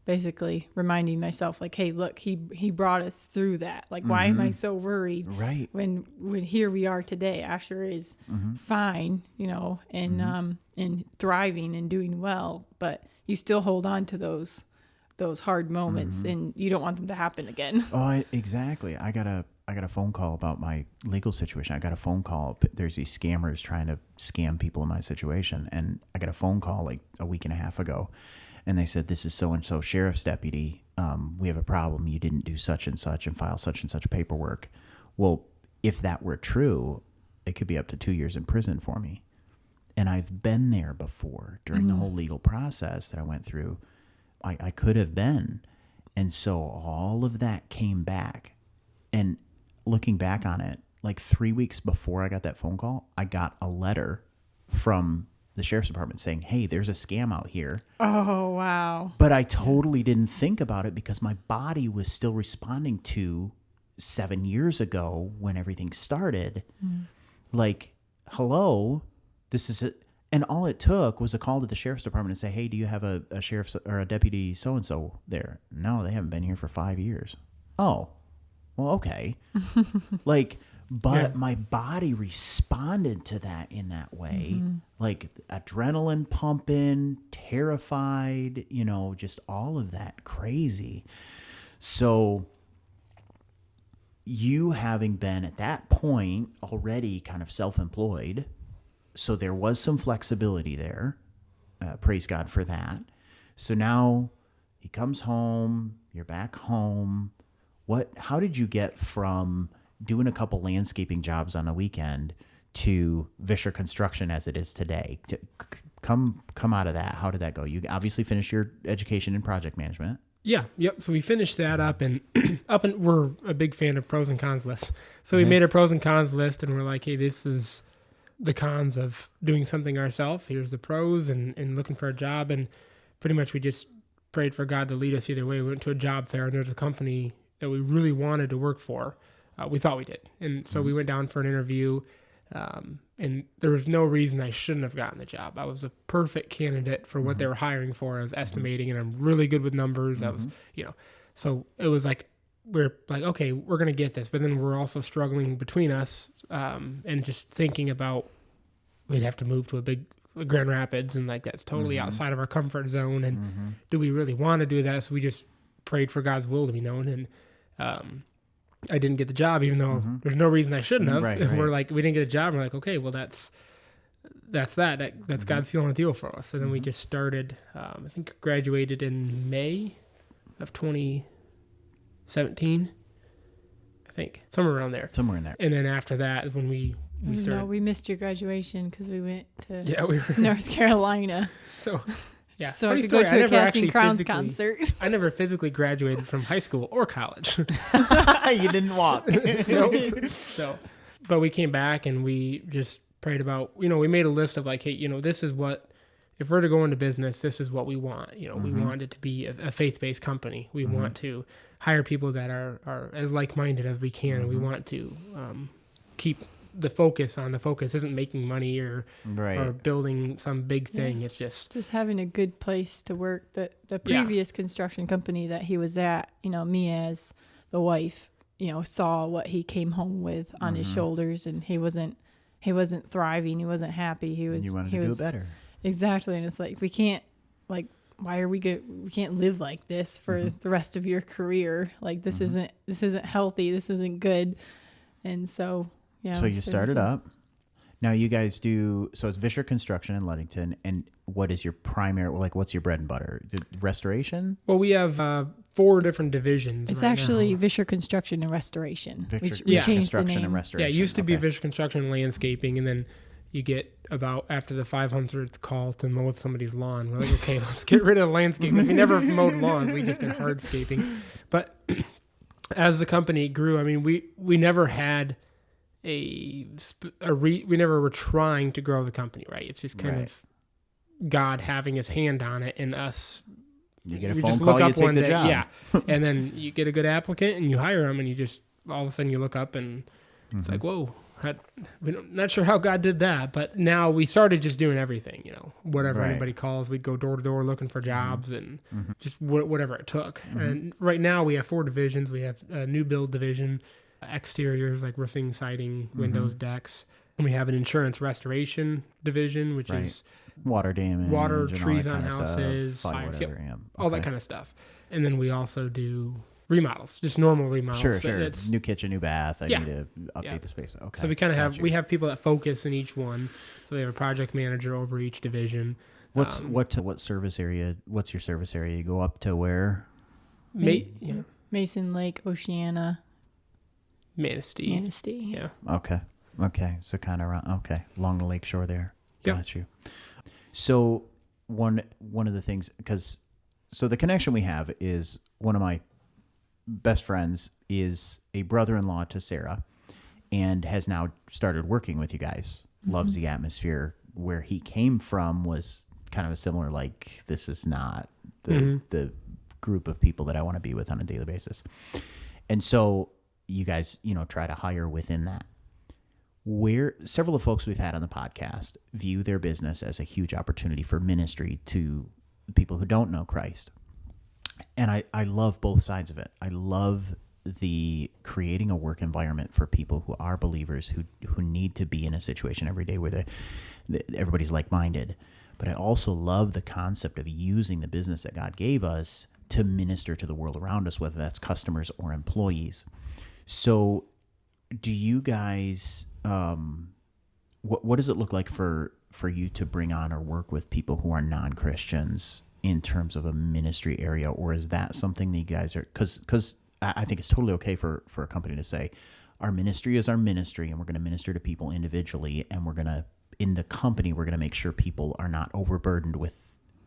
basically reminding myself like, hey, look, he brought us through that. Like, why am I so worried? Right. When here we are today, Asher is fine, and thriving and doing well, but you still hold on to those hard moments and you don't want them to happen again. Oh, exactly. I got a phone call about my legal situation. I got a phone call. There's these scammers trying to scam people in my situation. And I got a phone call like a week and a half ago. And they said, this is so-and-so sheriff's deputy. We have a problem. You didn't do such and file such and such paperwork. Well, if that were true, it could be up to 2 years in prison for me. And I've been there before during the whole legal process that I went through. I could have been. And so all of that came back. And looking back on it, like 3 weeks before I got that phone call, I got a letter from the sheriff's department saying, hey, there's a scam out here. Oh, wow. But I totally didn't think about it because my body was still responding to 7 years ago when everything started. Like, hello, this is it. And all it took was a call to the sheriff's department and say, hey, do you have a sheriff's or a deputy so-and-so there? No, they haven't been here for 5 years. Oh, well, okay. But my body responded to that in that way, like adrenaline pumping, terrified, just all of that crazy. So you having been at that point already kind of self-employed, so there was some flexibility there. Praise God for that. So now he comes home, you're back home. How did you get from doing a couple landscaping jobs on a weekend to Visscher Construction as it is today? Come out of that. How did that go? You obviously finished your education in project management. Yeah. Yep. So we finished that up and we're a big fan of pros and cons lists. So we made a pros and cons list and we're like, hey, this is the cons of doing something ourselves. Here's the pros and looking for a job. And pretty much we just prayed for God to lead us either way. We went to a job fair and there's a company that we really wanted to work for. We thought we did. And so we went down for an interview, and there was no reason I shouldn't have gotten the job. I was a perfect candidate for what they were hiring for. I was estimating, and I'm really good with numbers. I was, so it was like we're like, okay, we're going to get this. But then we're also struggling between us and just thinking about we'd have to move to a Grand Rapids, and like that's totally outside of our comfort zone. And do we really want to do that? So we just prayed for God's will to be known. And I didn't get the job, even though there's no reason I shouldn't have. Right, And right. we're like, we didn't get a job. We're like, okay, well, that's God's sealing a deal for us. And then we just started, I think graduated in May of 2017, I think, somewhere around there. Somewhere in there. And then after that is when we started. No, we missed your graduation because we went to We were North Carolina. so yeah. So I funny could story, go to a never Casting actually Crowns physically- concert. I never physically graduated from high school or college. You didn't walk. Nope. So, but we came back and we just prayed about, we made a list of like, hey, this is what, if we're to go into business, this is what we want. We want it to be a faith-based company. We want to hire people that are as like-minded as we can. And we want to keep the focus on the focus isn't making money or building some big thing. It's just having a good place to work. The previous construction company that he was at, me as the wife, saw what he came home with on his shoulders, and he wasn't thriving. He wasn't happy. You wanted to do it better. Exactly. And it's like, we can't, like, why are we we can't live like this for the rest of your career. Like, this isn't healthy. This isn't good. And so, yeah. So you started up. Now you guys do, so it's Visscher Construction in Ludington. And what is your primary, what's your bread and butter? The restoration? Well, we have 4 different divisions. It's right actually now. Visscher Construction and Restoration. We changed Construction the name. and Restoration. Yeah, it used to be Visscher Construction and Landscaping, and then you get about after the 500th call to mow somebody's lawn. We're like, okay, let's get rid of landscaping. We never mowed lawns. We just did hardscaping. But as the company grew, I mean, we never had we never were trying to grow the company, right? It's just kind of God having his hand on it and us. You get a we phone just call, look you up take one the day, job. yeah, and then you get a good applicant and you hire them, and you just all of a sudden you look up and it's like, whoa, not sure how God did that, but now we started just doing everything, whatever anybody calls, we'd go door to door looking for jobs and just whatever it took. And right now we have 4 divisions. We have a new build division, exteriors like roofing, siding, windows, decks. And we have an insurance restoration division, which is water damage, water, and trees all that on kind of houses, stuff, fire, whatever, all that kind of stuff. And then we also do remodels, just normal remodels. Sure. New kitchen, new bath. I need to update the space. Okay. So we kind of we have people that focus in each one. So they have a project manager over each division. What service area? What's your service area? You go up to where? Mason Lake, Oceana, Manistee. Yeah. Okay. So kind of around. Okay, along the lake shore there. Yep. Got you. So one of the things, so the connection we have is one of my best friends is a brother-in-law to Sarah, and has now started working with you guys. Loves the atmosphere. Where he came from was kind of a similar, like, this is not the group of people that I want to be with on a daily basis. And so you guys, try to hire within that. Where several of the folks we've had on the podcast view their business as a huge opportunity for ministry to people who don't know Christ. And I love both sides of it. I love the creating a work environment for people who are believers, who need to be in a situation every day where everybody's like-minded. But I also love the concept of using the business that God gave us to minister to the world around us, whether that's customers or employees. So do you guys, what does it look like for you to bring on or work with people who are non-Christians in terms of a ministry area? Or is that something that you guys are, because I think it's totally okay for a company to say, our ministry is our ministry, and we're going to minister to people individually, and in the company, we're going to make sure people are not overburdened with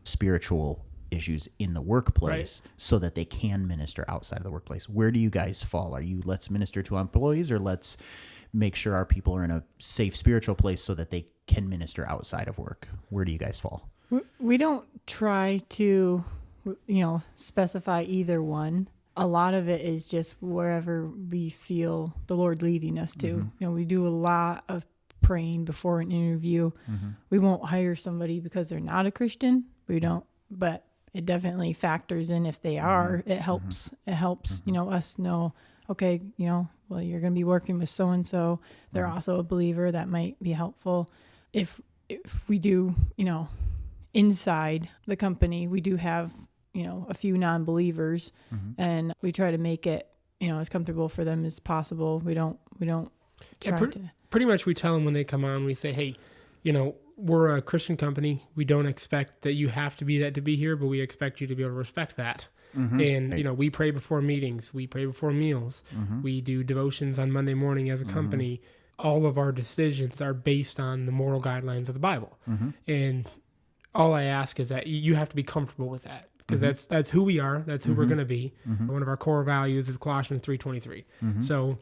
spiritual issues in the workplace, so that they can minister outside of the workplace. Where do you guys fall? Are you let's minister to employees, or let's make sure our people are in a safe spiritual place so that they can minister outside of work? Where do you guys fall? We don't try to, specify either one. A lot of it is just wherever we feel the Lord leading us to. We do a lot of praying before an interview. We won't hire somebody because they're not a Christian. We don't. But it definitely factors in if they are. It helps. It helps, us know, okay, well, you're going to be working with so-and-so. They're also a believer. That might be helpful. If we do, inside the company, we do have, a few non-believers, and we try to make it, as comfortable for them as possible. We don't try to. Pretty much we tell them when they come on, we say, hey, we're a Christian company. We don't expect that you have to be that to be here, but we expect you to be able to respect that. And, we pray before meetings. We pray before meals. We do devotions on Monday morning as a company. All of our decisions are based on the moral guidelines of the Bible. And all I ask is that you have to be comfortable with that, because that's who we are. That's who we're going to be. One of our core values is Colossians 3:23. So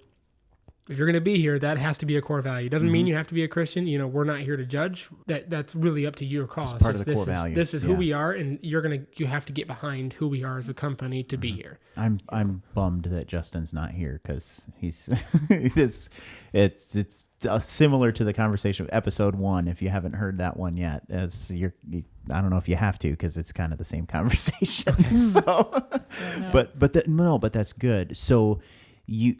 if you're going to be here, that has to be a core value. It doesn't mean you have to be a Christian. We're not here to judge. That's really up to your cause. It's part of the core value. This is who we are, and you have to get behind who we are as a company to be here. I'm bummed that Justin's not here, because he's it's similar to the conversation of episode 1. If you haven't heard that one yet, I don't know if you have to, because it's kind of the same conversation. Okay. But that's good. So you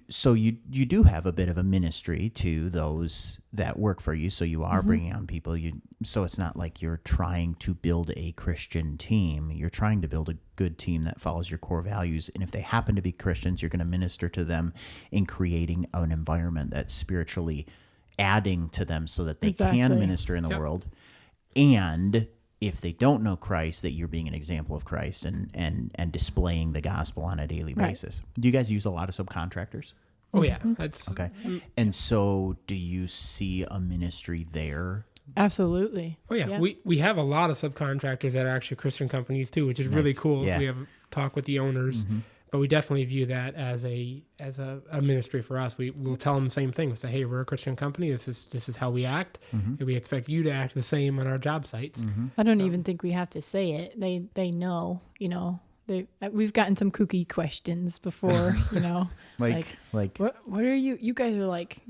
do have a bit of a ministry to those that work for you. So you are bringing on people. So it's not like you're trying to build a Christian team. You're trying to build a good team that follows your core values. And if they happen to be Christians, you're going to minister to them in creating an environment that's spiritually adding to them so that they can minister in the world. And if they don't know Christ, that you're being an example of Christ and displaying the gospel on a daily basis. Do you guys use a lot of subcontractors? Oh yeah, that's okay. And so, do you see a ministry there? Absolutely. Oh yeah, we have a lot of subcontractors that are actually Christian companies too, which is really cool. Yeah. We have a talk with the owners, but we definitely view that as a ministry for us. We'll tell them the same thing. We say, hey, we're a Christian company. This is how we act, and we expect you to act the same on our job sites. I don't even think we have to say it. They know. We've gotten some kooky questions before. like what are you? You guys are like,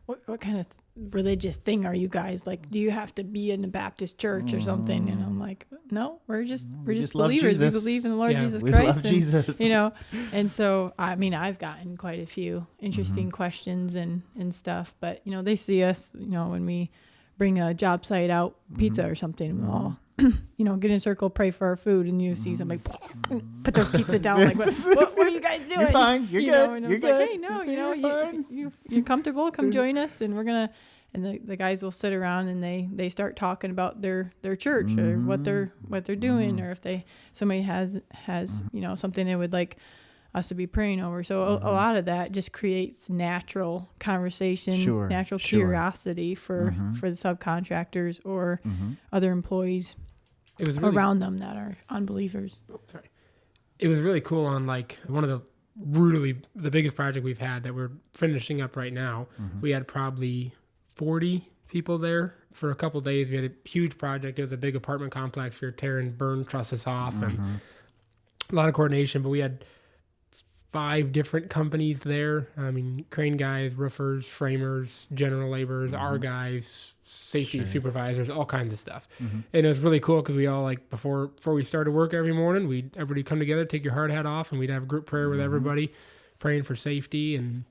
what kind of religious thing are you guys like? Do you have to be in the Baptist church or something? And I'm like, no, we're just believers. We believe in the Lord Jesus Christ. Love Jesus. And so I've gotten quite a few interesting questions and stuff, but they see us, when we bring a job site out, pizza or something, we'll all get in a circle, pray for our food, and you see somebody put their pizza down. Like, what are you guys doing? You're fine. You're good. And I You're was good. like, hey, no, you're comfortable. Come join us, and we're gonna. And the guys will sit around and they start talking about their church or what they're doing, or if somebody has something they would like us to be praying over. So a lot of that just creates natural conversation, natural curiosity for the subcontractors or other employees around them that are unbelievers. It was really cool on one of the biggest project we've had that we're finishing up right now. We had probably 40 people there for a couple of days. We had a huge project. It was a big apartment complex. We were tearing burn trusses off and a lot of coordination, but we had 5 different companies there. I mean, crane guys, roofers, framers, general laborers, our guys, safety supervisors, all kinds of stuff. And it was really cool because we all before we started work every morning, everybody come together, take your hard hat off, and we'd have a group prayer with everybody, praying for safety and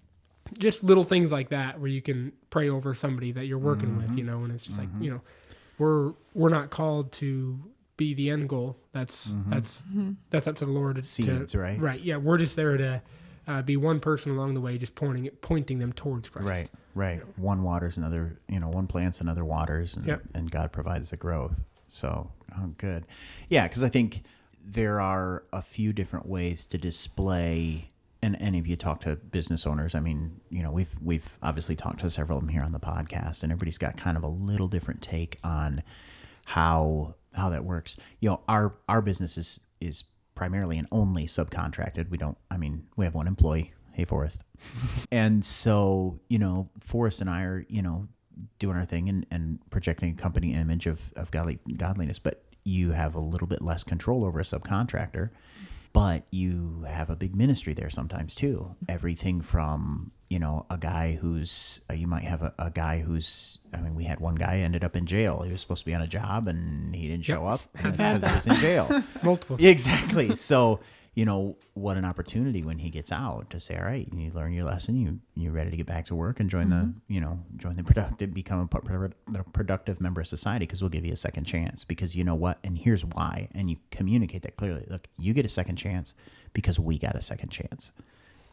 just little things like that where you can pray over somebody that you're working with, and it's just we're not called to be the end goal. That's up to the Lord. Seeds, right? Right. Yeah. We're just there to be one person along the way, just pointing them towards Christ. Right. One waters, another, one plants, another waters, and God provides the growth. So, good. Yeah. Cause I think there are a few different ways to display. And any of you talk to business owners, I mean, we've obviously talked to several of them here on the podcast, and everybody's got kind of a little different take on how that works. Our business is primarily and only subcontracted. We have one employee. Hey, Forrest. And so, Forrest and I are, doing our thing and projecting a company image of godliness, but you have a little bit less control over a subcontractor. But you have a big ministry there sometimes too. Everything from, a guy who's, you might have a guy who's, we had one guy ended up in jail. He was supposed to be on a job and he didn't show up. And it's because he was in jail. Multiple. Exactly. So, what an opportunity when he gets out to say, all right, you learn your lesson, you're ready to get back to work and join become a productive member of society, because we'll give you a second chance, because you know what, and here's why, and you communicate that clearly. Look, you get a second chance because we got a second chance.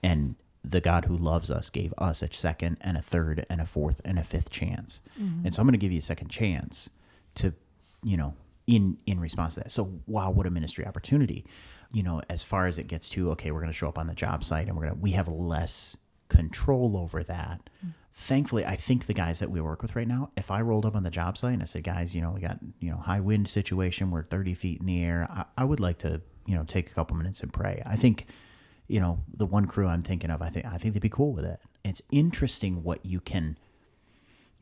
And the God who loves us gave us a second and a third and a fourth and a fifth chance. And so I'm going to give you a second chance to, in response to that. So, wow, what a ministry opportunity. As far as it gets to, okay, we're going to show up on the job site and we have less control over that. Thankfully, I think the guys that we work with right now, if I rolled up on the job site and I said, guys, we got, high wind situation, we're 30 feet in the air, I would like to, take a couple minutes and pray. I think, the one crew I'm thinking of, I think they'd be cool with it. It's interesting what you can,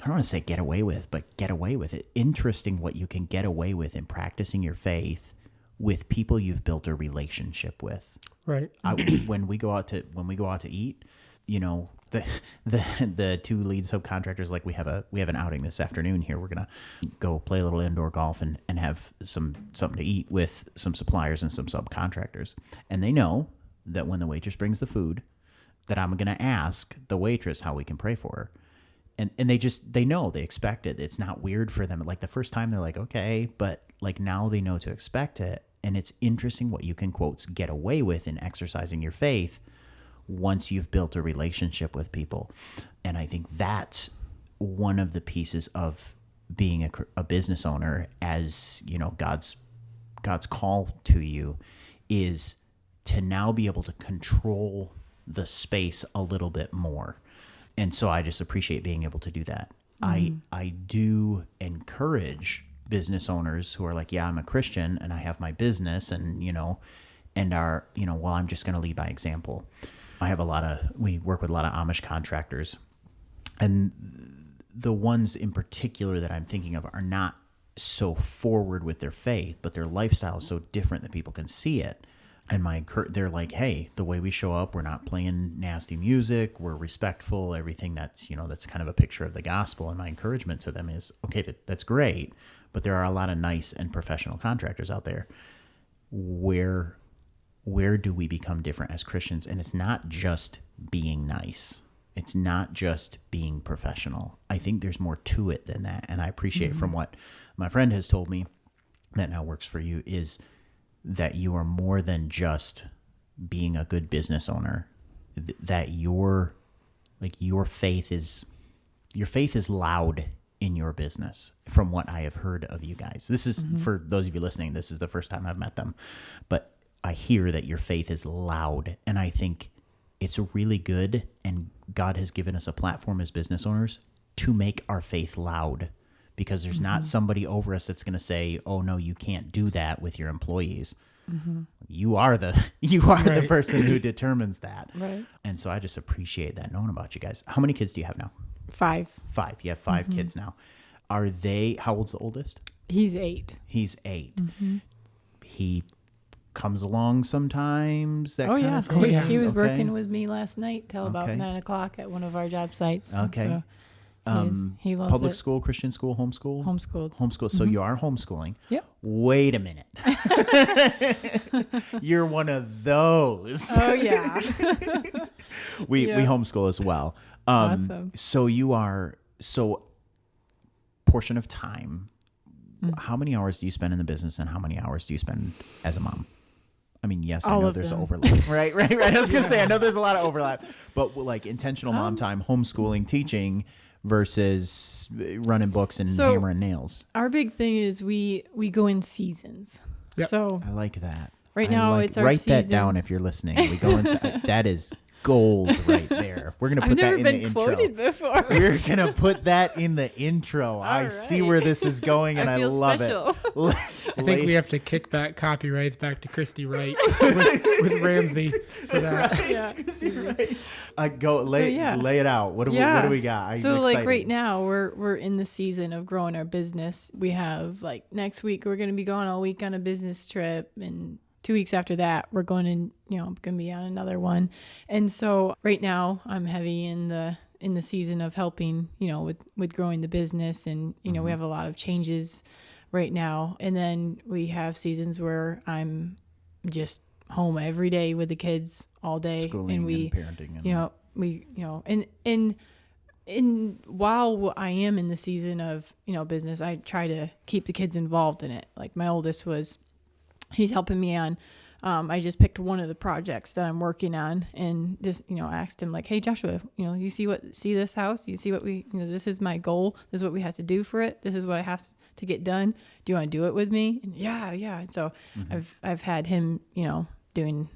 I don't want to say get away with, but get away with it. Interesting what you can get away with in practicing your faith with people you've built a relationship with. Right. When we go out to eat, the two lead subcontractors, like we have an outing this afternoon here. We're gonna go play a little indoor golf and have something to eat with some suppliers and some subcontractors. And they know that when the waitress brings the food, that I'm gonna ask the waitress how we can pray for her. And they know, they expect it. It's not weird for them. Like the first time they're like, okay, but like now they know to expect it. And it's interesting what you can, quotes, get away with in exercising your faith once you've built a relationship with people. And I think that's one of the pieces of being a business owner, as God's call to you is to now be able to control the space a little bit more. And so I just appreciate being able to do that. I do encourage business owners who are like, yeah, I'm a Christian and I have my business and, well, I'm just going to lead by example. We work with a lot of Amish contractors, and the ones in particular that I'm thinking of are not so forward with their faith, but their lifestyle is so different that people can see it. And they're like, hey, the way we show up, we're not playing nasty music, we're respectful, everything that's kind of a picture of the gospel. And my encouragement to them is, okay, that's great, but there are a lot of nice and professional contractors out there. Where do we become different as Christians? And it's not just being nice. It's not just being professional. I think there's more to it than that. And I appreciate from what my friend has told me that now works for you is that you are more than just being a good business owner, that your faith is loud in your business, from what I have heard of you guys. This is, for those of you listening, this is the first time I've met them, but I hear that your faith is loud, and I think it's really good, and God has given us a platform as business owners to make our faith loud, because there's not somebody over us that's going to say, oh no, you can't do that with your employees. You are the person who determines that. Right. And so I just appreciate that knowing about you guys. How many kids do you have now? 5. 5. You have 5 kids now. How old's the oldest? He's 8. He's 8. He comes along sometimes. That Oh kind yeah. of thing? He was Okay. working with me last night till about Okay. 9 o'clock at one of our job sites. Okay. So he loves Public it. school, Christian school, homeschool? Homeschooled. Homeschool. So you are homeschooling. Yep. Wait a minute. You're one of those. Oh yeah. We Yeah. homeschool as well. Awesome. So portion of time, how many hours do you spend in the business and how many hours do you spend as a mom? I mean, yes, I All know of there's them. overlap. Right. I was going to say, I know there's a lot of overlap, but like intentional mom time, homeschooling, teaching versus running books and So- hammering nails. Our big thing is we go in seasons. Yep. So I like that. right now it's our Write season. that down if you're listening. We go inside. That is gold right there. We're going to I've put that never in been the intro. quoted before. We're going to put that in the intro. I see right. where this is going, and I feel love special. it. I think we have to kick back copyrights back to Christy Wright with Ramsey for that. Yeah. Go lay it out. What do we got? I'm So like excited. right now we're in the season of growing our business. We have like next week we're going to be going all week on a business trip, and 2 weeks after that, we're going to, going to be on another one. And so right now I'm heavy in the season of helping, with growing the business. And, we have a lot of changes right now. And then we have seasons where I'm just home every day with the kids all day. Schooling and parenting. And while I am in the season of, business, I try to keep the kids involved in it. Like my oldest he's helping me on, I just picked one of the projects that I'm working on and just, asked him like, hey, Joshua, you see this house? You see what this is my goal. This is what we have to do for it. This is what I have to get done. Do you want to do it with me? And yeah. So I've had him, doing,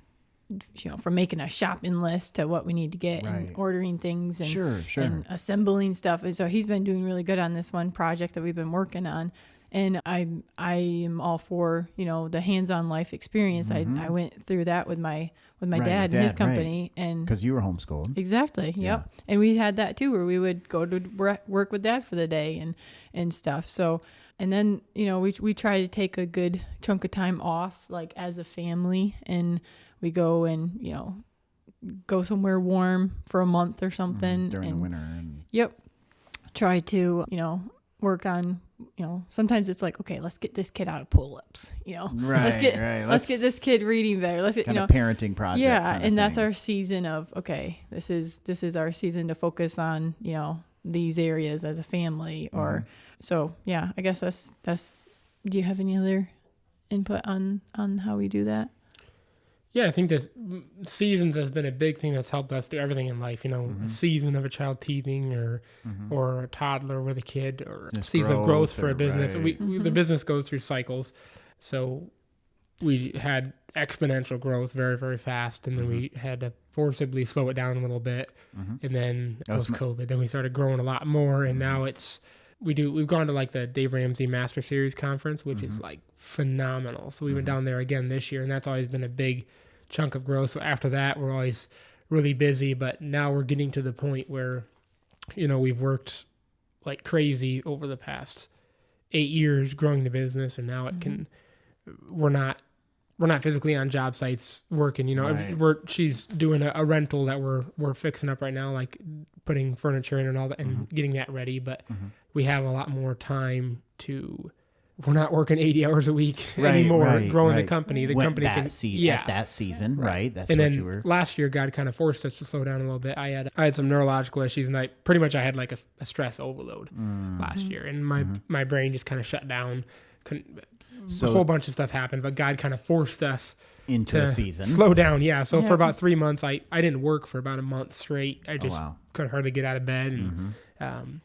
from making a shopping list to what we need to get and ordering things and, sure. and assembling stuff. And so he's been doing really good on this one project that we've been working on. And I am all for, the hands-on life experience. I went through that with my dad and his company. And because you were homeschooled. Exactly. Yep. Yeah. And we had that too, where we would go to work with dad for the day and stuff. So, and then, we try to take a good chunk of time off, like as a family, and we go and, go somewhere warm for a month or something. During the winter. Yep. Try to, work on, sometimes it's like, okay, let's get this kid out of pull-ups, let's get this kid reading better. Let's get, kind of parenting project. Yeah. And that's our season of, okay, this is our season to focus on, these areas as a family or, so yeah, I guess that's, do you have any other input on how we do that? Yeah, I think this seasons has been a big thing that's helped us do everything in life. A season of a child teething or a toddler with a kid, or a season of growth for a business. Right. The business goes through cycles. So we had exponential growth very, very fast, and then we had to forcibly slow it down a little bit. And then post-COVID, then we started growing a lot more, and now we've gone to like the Dave Ramsey Master Series conference, which is like phenomenal. So we went down there again this year, and that's always been a big chunk of growth. So after that, we're always really busy, but now we're getting to the point where, we've worked like crazy over the past 8 years growing the business, and now we're not physically on job sites working, she's doing a rental that we're fixing up right now, like putting furniture in and all that and getting that ready. But we have a lot more time we're not working 80 hours a week anymore, growing the company. The company at that season, right? That's and what then you were. Last year, God kind of forced us to slow down a little bit. I had some neurological issues, and I had like a stress overload last year, and my brain just kind of shut down. A whole bunch of stuff happened, but God kind of forced us into a season. Slow down, yeah. So for about 3 months, I didn't work for about a month straight. I just couldn't hardly get out of bed. And,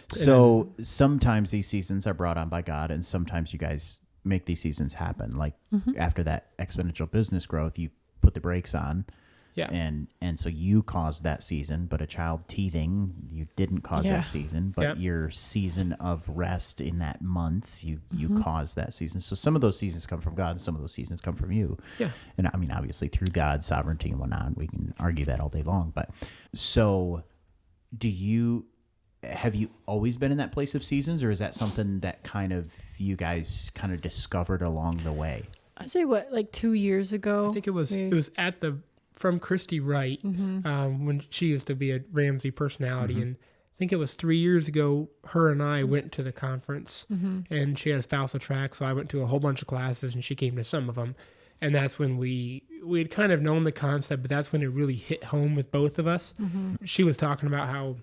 so sometimes these seasons are brought on by God, and sometimes you guys make these seasons happen. Like after that exponential business growth, you put the brakes on. Yeah. And so you caused that season, but a child teething, you didn't cause that season, but your season of rest in that month, you caused that season. So some of those seasons come from God and some of those seasons come from you. Yeah. And I mean, obviously through God's sovereignty and whatnot, we can argue that all day long. But so have you always been in that place of seasons, or is that something that kind of you guys kind of discovered along the way? I'd say like 2 years ago. I think it was from Christy Wright, when she used to be a Ramsey personality. And I think it was 3 years ago, her and I went to the conference, and she had a spousal track. So I went to a whole bunch of classes and she came to some of them. And that's when we had kind of known the concept, but that's when it really hit home with both of us. She was talking about how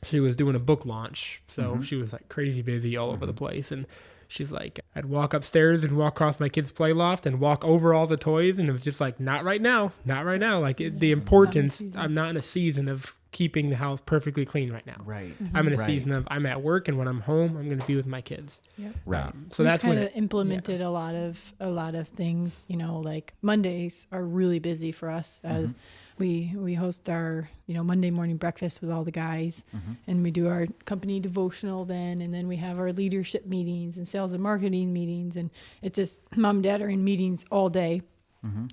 she was doing a book launch. So she was like crazy busy all over the place. And she's like, I'd walk upstairs and walk across my kids' play loft and walk over all the toys. And it was just like, not right now. Like the importance, I'm not in a season of keeping the house perfectly clean right now. Right. I'm in a season of, I'm at work, and when I'm home, I'm going to be with my kids. Yep. Right. So that's when it implemented a lot of things, like Mondays are really busy for us as we host our, Monday morning breakfast with all the guys, and we do our company devotional then, and then we have our leadership meetings and sales and marketing meetings, and it's just mom and dad are in meetings all day.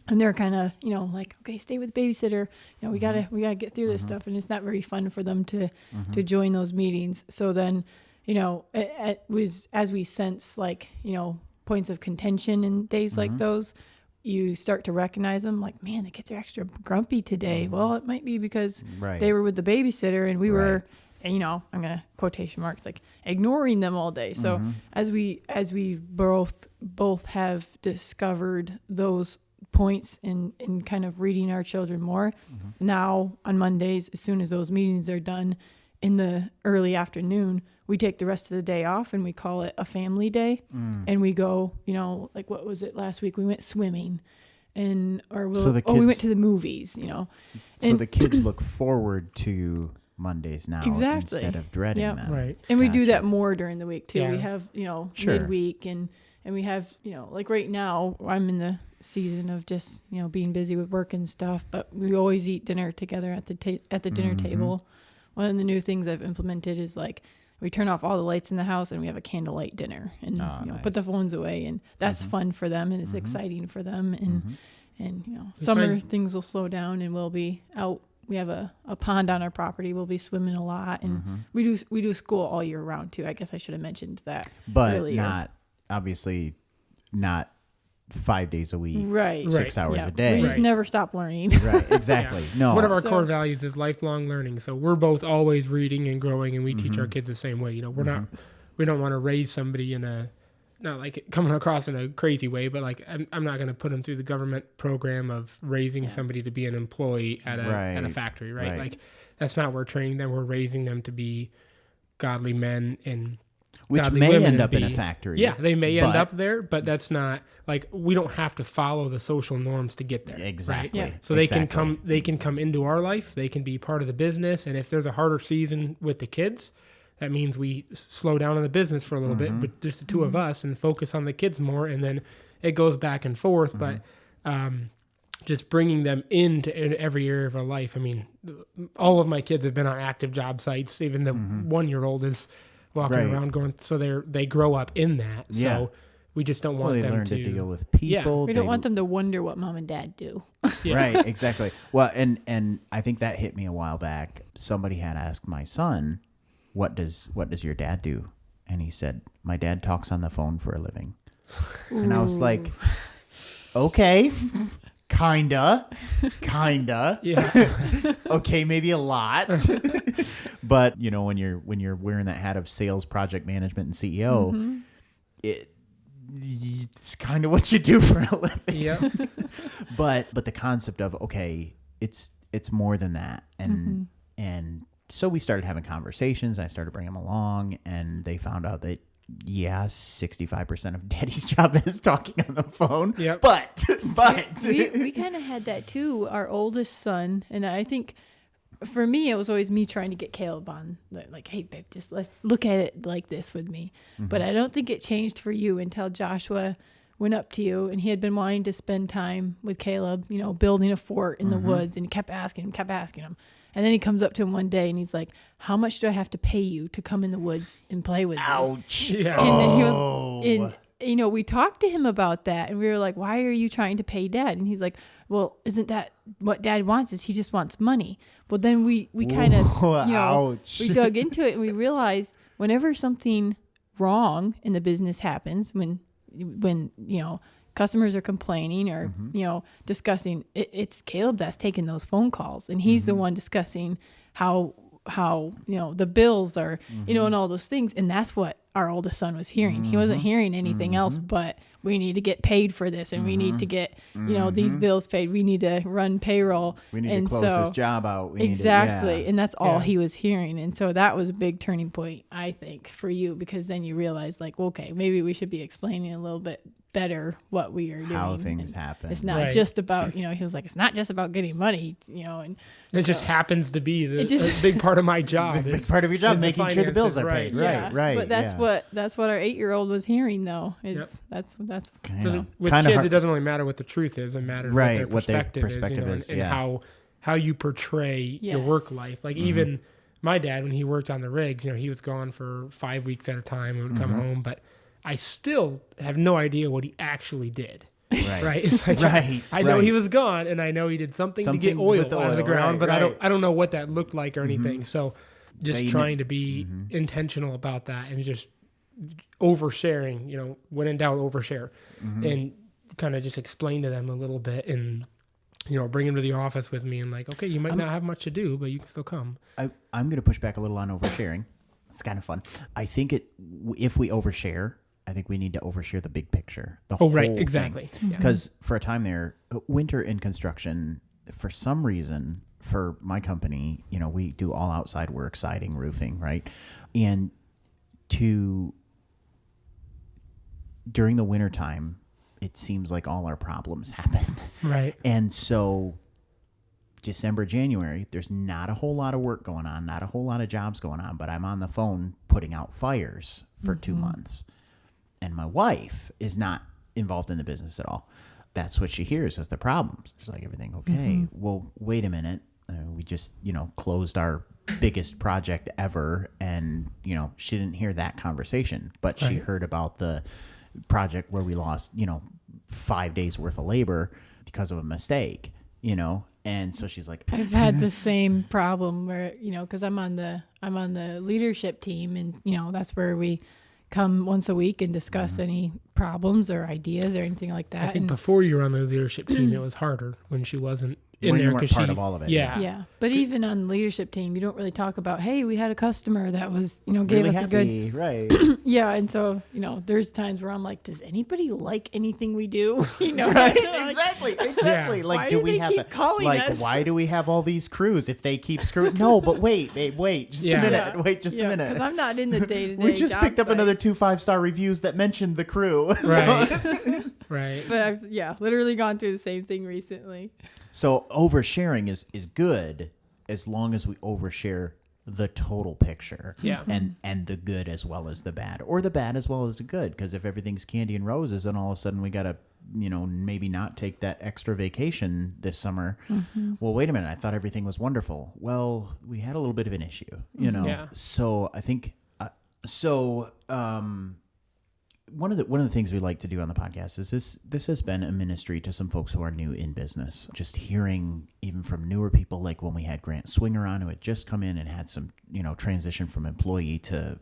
And they're kind of, like, okay, stay with the babysitter. We gotta get through this stuff, and it's not very fun for them to join those meetings. So then, it was as we sense like, points of contention in days like those, you start to recognize them, like, man, the kids are extra grumpy today. Well, it might be because Right. they were with the babysitter and we Right. were, and, I'm gonna quotation marks, like ignoring them all day. So as we both have discovered those points in kind of reading our children more, now on Mondays, as soon as those meetings are done in the early afternoon, we take the rest of the day off and we call it a family day. And we go, like, what was it last week? We went swimming we went to the movies, So And- the kids look forward to Mondays now Exactly. instead of dreading Yep. them. Right. And we do Gotcha. that more during the week too. Yeah. We have, Sure. midweek and we have, like right now I'm in the season of just, being busy with work and stuff, but we always eat dinner together at the dinner table. One of the new things I've implemented is like we turn off all the lights in the house and we have a candlelight dinner and put the nice. phones away, and that's fun for them and it's exciting for them, and summer things will slow down and we'll be out. We have a pond on our property. We'll be swimming a lot, and we do school all year round too. I guess I should have mentioned that. But earlier. obviously not 5 days a week, Right. 6 hours Yeah. a day. We just Right. never stop learning. Right, exactly. No. One of our So- core values is lifelong learning. So we're both always reading and growing, and we teach our kids the same way. We don't want to raise somebody not like coming across in a crazy way, but like I'm not going to put them through the government program of raising somebody to be an employee at a factory, right? Like that's not what we're training them. We're raising them to be godly men and which godly may women end and up in a be- factory. Yeah, they may end but- up there, but that's not like we don't have to follow the social norms to get there. Exactly. Right? So they Exactly. can come into our life, they can be part of the business, and if there's a harder season with the kids, that means we slow down on the business for a little bit, but just the two of us, and focus on the kids more, and then it goes back and forth. But just bringing them into every area of our life. I mean, all of my kids have been on active job sites. Even the 1-year-old is walking Right. around going. So they grow up in that. Yeah. So we just don't Well, want they them learn to deal with people. We don't want them to wonder what mom and dad do. Yeah. Right, exactly. Well, and I think that hit me a while back. Somebody had asked my son, what does your dad do? And he said, my dad talks on the phone for a living. And I was like, okay, kinda. Yeah. Okay, maybe a lot. But when you're wearing that hat of sales, project management, and CEO, it's kind of what you do for a living. Yeah. But the concept of, okay, it's more than that. And so we started having conversations. I started bringing them along, and they found out that 65% of daddy's job is talking on the phone. Yep. But we kind of had that too. Our oldest son, and I think for me, it was always me trying to get Caleb on, like, hey, babe, just let's look at it like this with me. But I don't think it changed for you until Joshua went up to you, and he had been wanting to spend time with Caleb, building a fort in the woods, and he kept asking him. And then he comes up to him one day, and he's like, how much do I have to pay you to come in the woods and play with me? ouch. Yeah. And then he was, and we talked to him about that, and we were like, why are you trying to pay dad? And he's like, well, isn't that what dad wants? Is he just wants money? Well, then we kind of, ouch. we dug into it, and we realized whenever something wrong in the business happens, when customers are complaining or discussing, it's Caleb that's taking those phone calls, and he's the one discussing how the bills are, and all those things. And that's what our oldest son was hearing. He wasn't hearing anything else but we need to get paid for this, and we need to get these bills paid. We need to run payroll. We need and to close this job out. We exactly. Need to, And that's all Yeah. he was hearing. And so that was a big turning point, I think, for you, because then you realized, like, okay, maybe we should be explaining a little bit better what we are doing. how things And happen. It's not Right. just about, he was like, it's not just about getting money, and It just happens to be It just- a big part of my job. Big is- part of your job, is the making sure the bills finances, are paid. Right, yeah. right. But that's what our 8-year-old was hearing, though. Is Yep. that's With Kinda kids, hard- it doesn't really matter what the truth is. It matters Right, what their perspective is, yeah. and how you portray your Yes. work life. Like even my dad, when he worked on the rigs, he was gone for 5 weeks at a time and would come home, but I still have no idea what he actually did. Right. Right? It's like Right, I know right. he was gone, and I know he did something to get Something oil with out of the oil, ground, right, but right. I don't know what that looked like or anything. So just They trying to be intentional about that, and just oversharing. When in doubt, overshare, and kind of just explain to them a little bit and, bring them to the office with me and like, okay, you might not have much to do, but you can still come. I'm going to push back a little on oversharing. It's kind of fun. I think if we overshare, I think we need to overshare the big picture. The whole right, exactly. Because for a time there, winter in construction, for some reason, for my company, we do all outside work, siding, roofing, right? And during the wintertime, it seems like all our problems happen. Right. And so December, January, there's not a whole lot of work going on, not a whole lot of jobs going on, but I'm on the phone putting out fires for 2 months. And my wife is not involved in the business at all. That's what she hears as the problems. She's like, everything okay? Well, wait a minute. We just, closed our biggest project ever. And, she didn't hear that conversation, but she heard about the project where we lost, 5 days worth of labor because of a mistake, And so she's like, I've had the same problem where, because I'm on the leadership team, and that's where we come once a week and discuss any problems or ideas or anything like that. I think before you were on the leadership team, it was harder when she wasn't in when there you weren't part of all of it. Yeah. But even on the leadership team, you don't really talk about, hey, we had a customer that was, gave really us happy, a good, right? yeah. And so, there's times where I'm like, does anybody like anything we do? Right? Like, Exactly. Yeah. Like, why do we they have keep calling us? why do we have all these crews if they keep screwing? No, but wait, just a minute. Yeah. Wait, just a minute. Because I'm not in the day-to-day. We just job picked up site. another 2 5-star reviews that mentioned the crew. Right. Right. But I've literally gone through the same thing recently. So oversharing is good as long as we overshare the total picture. Yeah. And the good as well as the bad, or the bad as well as the good. Because if everything's candy and roses, and all of a sudden we got to, maybe not take that extra vacation this summer. Well, wait a minute. I thought everything was wonderful. Well, we had a little bit of an issue, Yeah. So I think, one of the things we like to do on the podcast is this has been a ministry to some folks who are new in business. Just hearing even from newer people, like when we had Grant Swinger on, who had just come in and had some, transition from employee to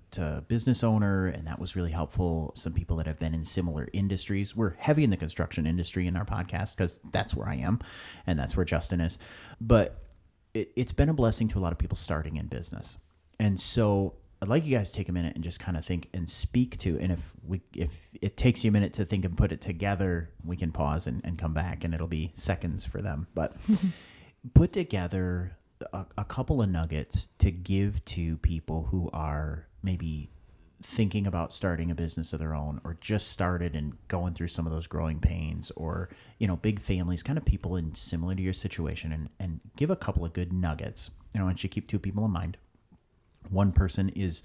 business owner, and that was really helpful. Some people that have been in similar industries. We're heavy in the construction industry in our podcast because that's where I am, and that's where Justin is. But it's been a blessing to a lot of people starting in business, and so I'd like you guys to take a minute and just kind of think and speak to, and if it takes you a minute to think and put it together, we can pause and come back, and it'll be seconds for them. But put together a couple of nuggets to give to people who are maybe thinking about starting a business of their own, or just started and going through some of those growing pains, or, big families, kind of people in similar to your situation, and give a couple of good nuggets. I want you to keep 2 people in mind. One person is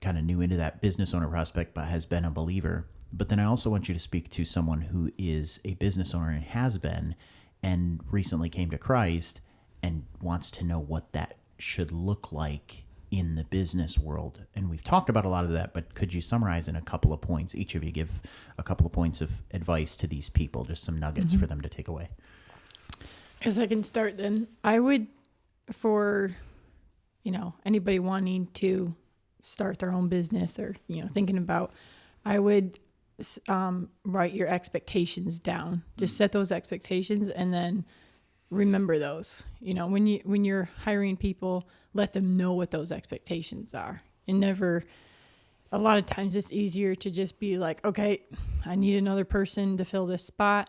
kind of new into that business owner prospect, but has been a believer. But then I also want you to speak to someone who is a business owner and has been, and recently came to Christ and wants to know what that should look like in the business world. And we've talked about a lot of that, but could you summarize in a couple of points? Each of you give a couple of points of advice to these people, just some nuggets for them to take away. As I can start then, I would, for anybody wanting to start their own business, or, thinking about, I would write your expectations down. Just set those expectations and then remember those. When you're hiring people, let them know what those expectations are. And a lot of times it's easier to just be like, okay, I need another person to fill this spot.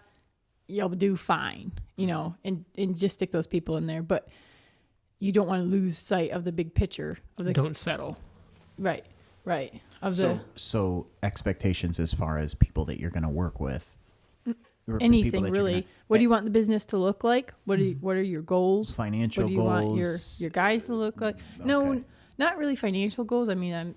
You'll do fine, and just stick those people in there. But you don't want to lose sight of the big picture. Don't settle. Right. So expectations as far as people that you're going to work with. Anything really. What do you want the business to look like? What are your goals? Financial goals. What do you goals. want your guys to look like? Okay. No, not really financial goals. I mean,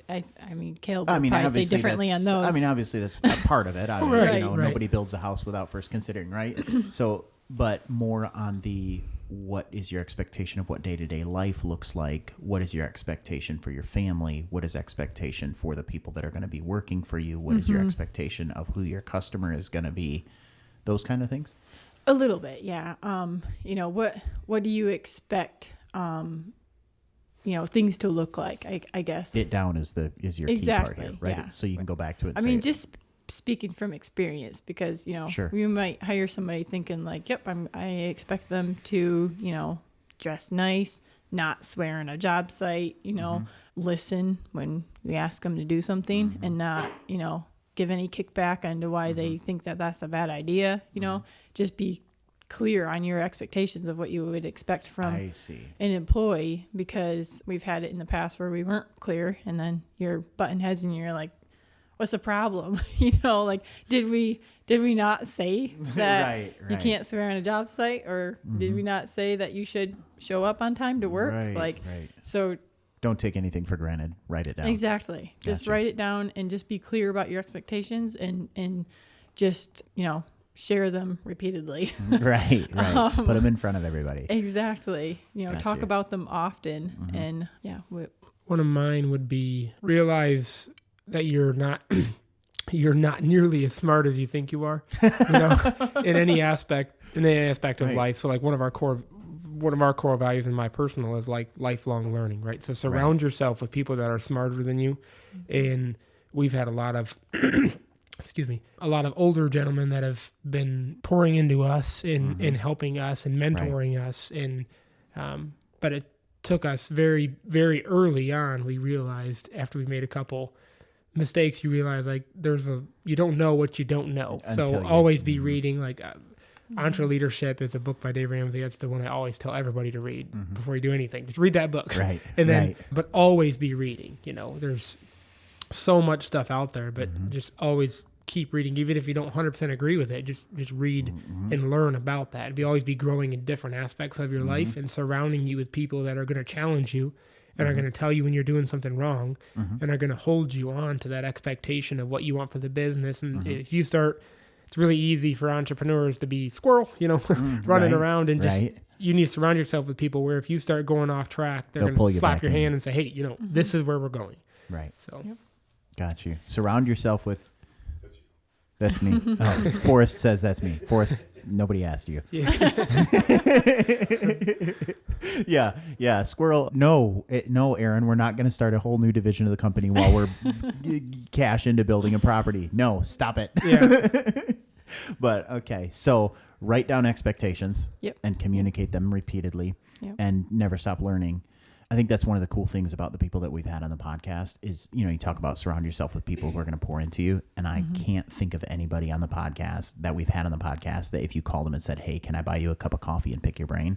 Caleb would probably obviously say differently on those. Obviously that's a part of it. Right. Nobody builds a house without first considering, right? So, but more on what is your expectation of what day-to-day life looks like? What is your expectation for your family? What is expectation for the people that are going to be working for you? What is your expectation of who your customer is going to be? Those kind of things? A little bit, yeah. What do you expect, things to look like, I guess. It down is your key part here, right? Yeah. So you can go back to it and I say mean, it. just speaking from experience, because, Sure. we might hire somebody thinking like, yep, I expect them to, dress nice, not swear on a job site, listen when we ask them to do something, and not, give any kickback onto why they think that that's a bad idea. Just be clear on your expectations of what you would expect from I see. an employee, because we've had it in the past where we weren't clear, and then you're butting heads and you're like, what's the problem? Like, did we not say that Right. you can't swear on a job site, or did we not say that you should show up on time to work? Right. So Don't take anything for granted. Write it down. exactly. Just Gotcha. write it down and just be clear about your expectations, and just, share them repeatedly. Right. Put them in front of everybody. Exactly. Talk Gotcha. about them often. And One of mine would be realize that you're not nearly as smart as you think you are, in any aspect of Right. life. So like one of our core values in my personal is like lifelong learning, right? So surround yourself with people that are smarter than you. And we've had a lot of a lot of older gentlemen that have been pouring into us and helping us and mentoring us. And but it took us very, very early on. We realized after we made a couple mistakes, you realize like you don't know what you don't know. So always be reading. Like Entre Leadership is a book by Dave Ramsey. That's the one I always tell everybody to read before you do anything. Just read that book. Right. And then, but always be reading. There's so much stuff out there, but just always keep reading, even if you don't 100% agree with it. Just read and learn about that. Always be growing in different aspects of your life, and surrounding you with people that are going to challenge you and are going to tell you when you're doing something wrong, and are going to hold you on to that expectation of what you want for the business. And if you start, it's really easy for entrepreneurs to be squirrel, running around, and just you need to surround yourself with people where if you start going off track, they're going to slap your hand and say, hey, this is where we're going. Right. So, Got you. Surround yourself with. That's me. Oh, Forrest says that's me. Forrest, nobody asked you. Yeah. Squirrel. No, Aaron, we're not going to start a whole new division of the company while we're cash into building a property. No, stop it. Yeah. But okay, so write down expectations and communicate them repeatedly and never stop learning. I think that's one of the cool things about the people that we've had on the podcast is, you talk about surround yourself with people who are going to pour into you. And I can't think of anybody on the podcast that we've had on the podcast that if you called them and said, hey, can I buy you a cup of coffee and pick your brain?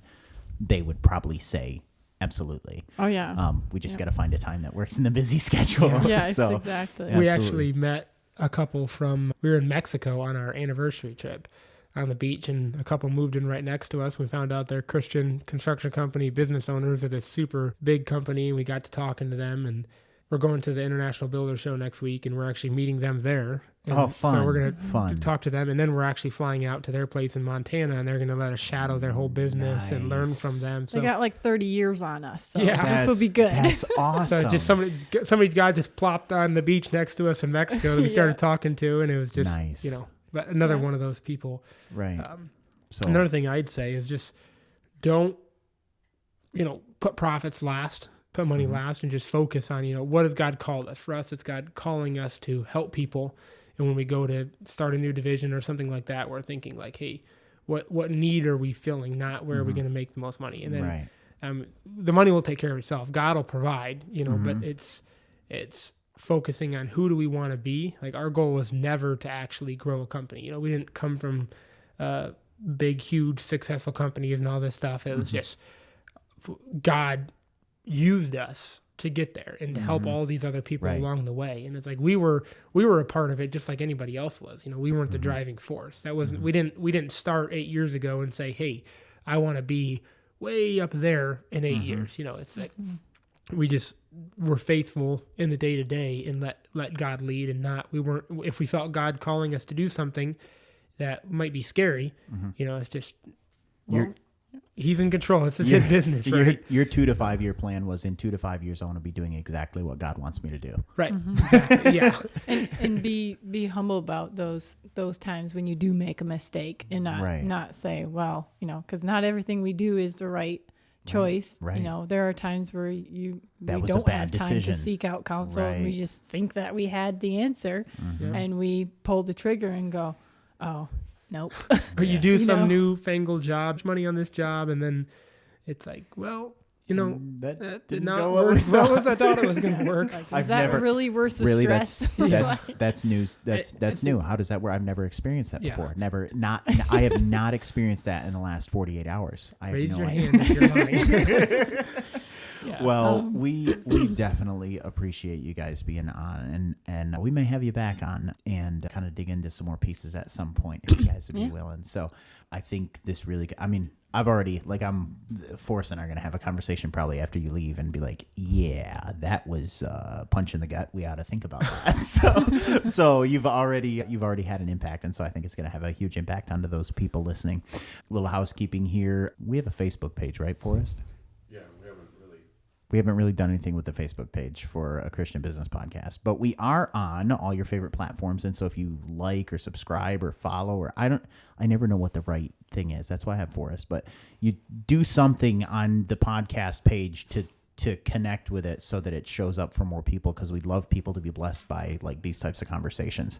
They would probably say, absolutely. Oh, yeah. We just got to find a time that works in the busy schedule. Yes, so, exactly. We actually met a couple we were in Mexico on our anniversary trip on the beach, and a couple moved in right next to us. We found out they're Christian construction company business owners of this super big company. We got to talking to them, and we're going to the International Builder Show next week, and we're actually meeting them there. And fun. So we're going to talk to them, and then we're actually flying out to their place in Montana, and they're going to let us shadow their whole business and learn from them. So they got like 30 years on us, so yeah, this will be good. That's awesome. So just somebody guy just plopped on the beach next to us in Mexico that we started talking to, and it was just, nice. But another one of those people. Right. So another thing I'd say is just don't, put profits last, put money last, and just focus on, what has God called us? For us, it's God calling us to help people. And when we go to start a new division or something like that, we're thinking like, hey, what need are we filling? Not where are we going to make the most money? And then the money will take care of itself. God will provide, but it's focusing on who do we want to be. Like our goal was never to actually grow a company. We didn't come from big, huge, successful companies and all this stuff. It was just God used us to get there and to help all these other people along the way. And it's like we were a part of it just like anybody else was. We weren't the driving force. That wasn't we didn't start 8 years ago and say, hey, I want to be way up there in 8 years. It's like we just were faithful in the day to day and let God lead, and if we felt God calling us to do something that might be scary, it's just, he's in control. This is his business, right? Your 2 to 5 year plan was in 2 to 5 years, I want to be doing exactly what God wants me to do. Right. Exactly. Yeah. and be humble about those times when you do make a mistake, and not say, well, because not everything we do is the right choice. Right. You know, there are times where we don't have time to seek out counsel. Right. And we just think that we had the answer, Yeah. and we pull the trigger and go, "Oh, nope." Or you do You some know? newfangled job, money on this job, and then it's like, well, you know, That that did didn't not go work as we well as I thought. thought it was going to work. Like, is I've that never- really worth the Really, stress? that's news. That's new. How does that work? I've never experienced that Yeah. before. I have not experienced that in the last 48 hours. I have Raise no your idea. hand if you're lying. Yeah. Well, we definitely appreciate you guys being on, and we may have you back on and kind of dig into some more pieces at some point if you guys would be willing. So I think this really, I mean, I've already, Forrest and I are going to have a conversation probably after you leave and be like, yeah, that was a punch in the gut. We ought to think about that. So you've already had an impact. And so I think it's going to have a huge impact onto those people listening. Little housekeeping here. We have a Facebook page, right, Forrest? We haven't really done anything with the Facebook page for a Christian Business Podcast, but we are on all your favorite platforms. And so if you like or subscribe or follow, or I never know what the right thing is. That's why I have Forrest, but you do something on the podcast page to connect with it so that it shows up for more people, because we'd love people to be blessed by like these types of conversations.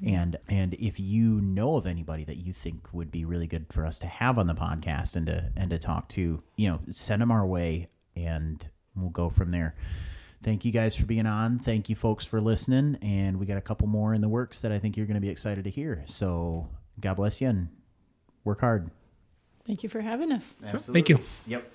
And if you know of anybody that you think would be really good for us to have on the podcast and to talk to, send them our way, and we'll go from there. Thank you guys for being on. Thank you folks for listening. And we got a couple more in the works that I think you're going to be excited to hear. So God bless you and work hard. Thank you for having us. Absolutely. Thank you. Yep.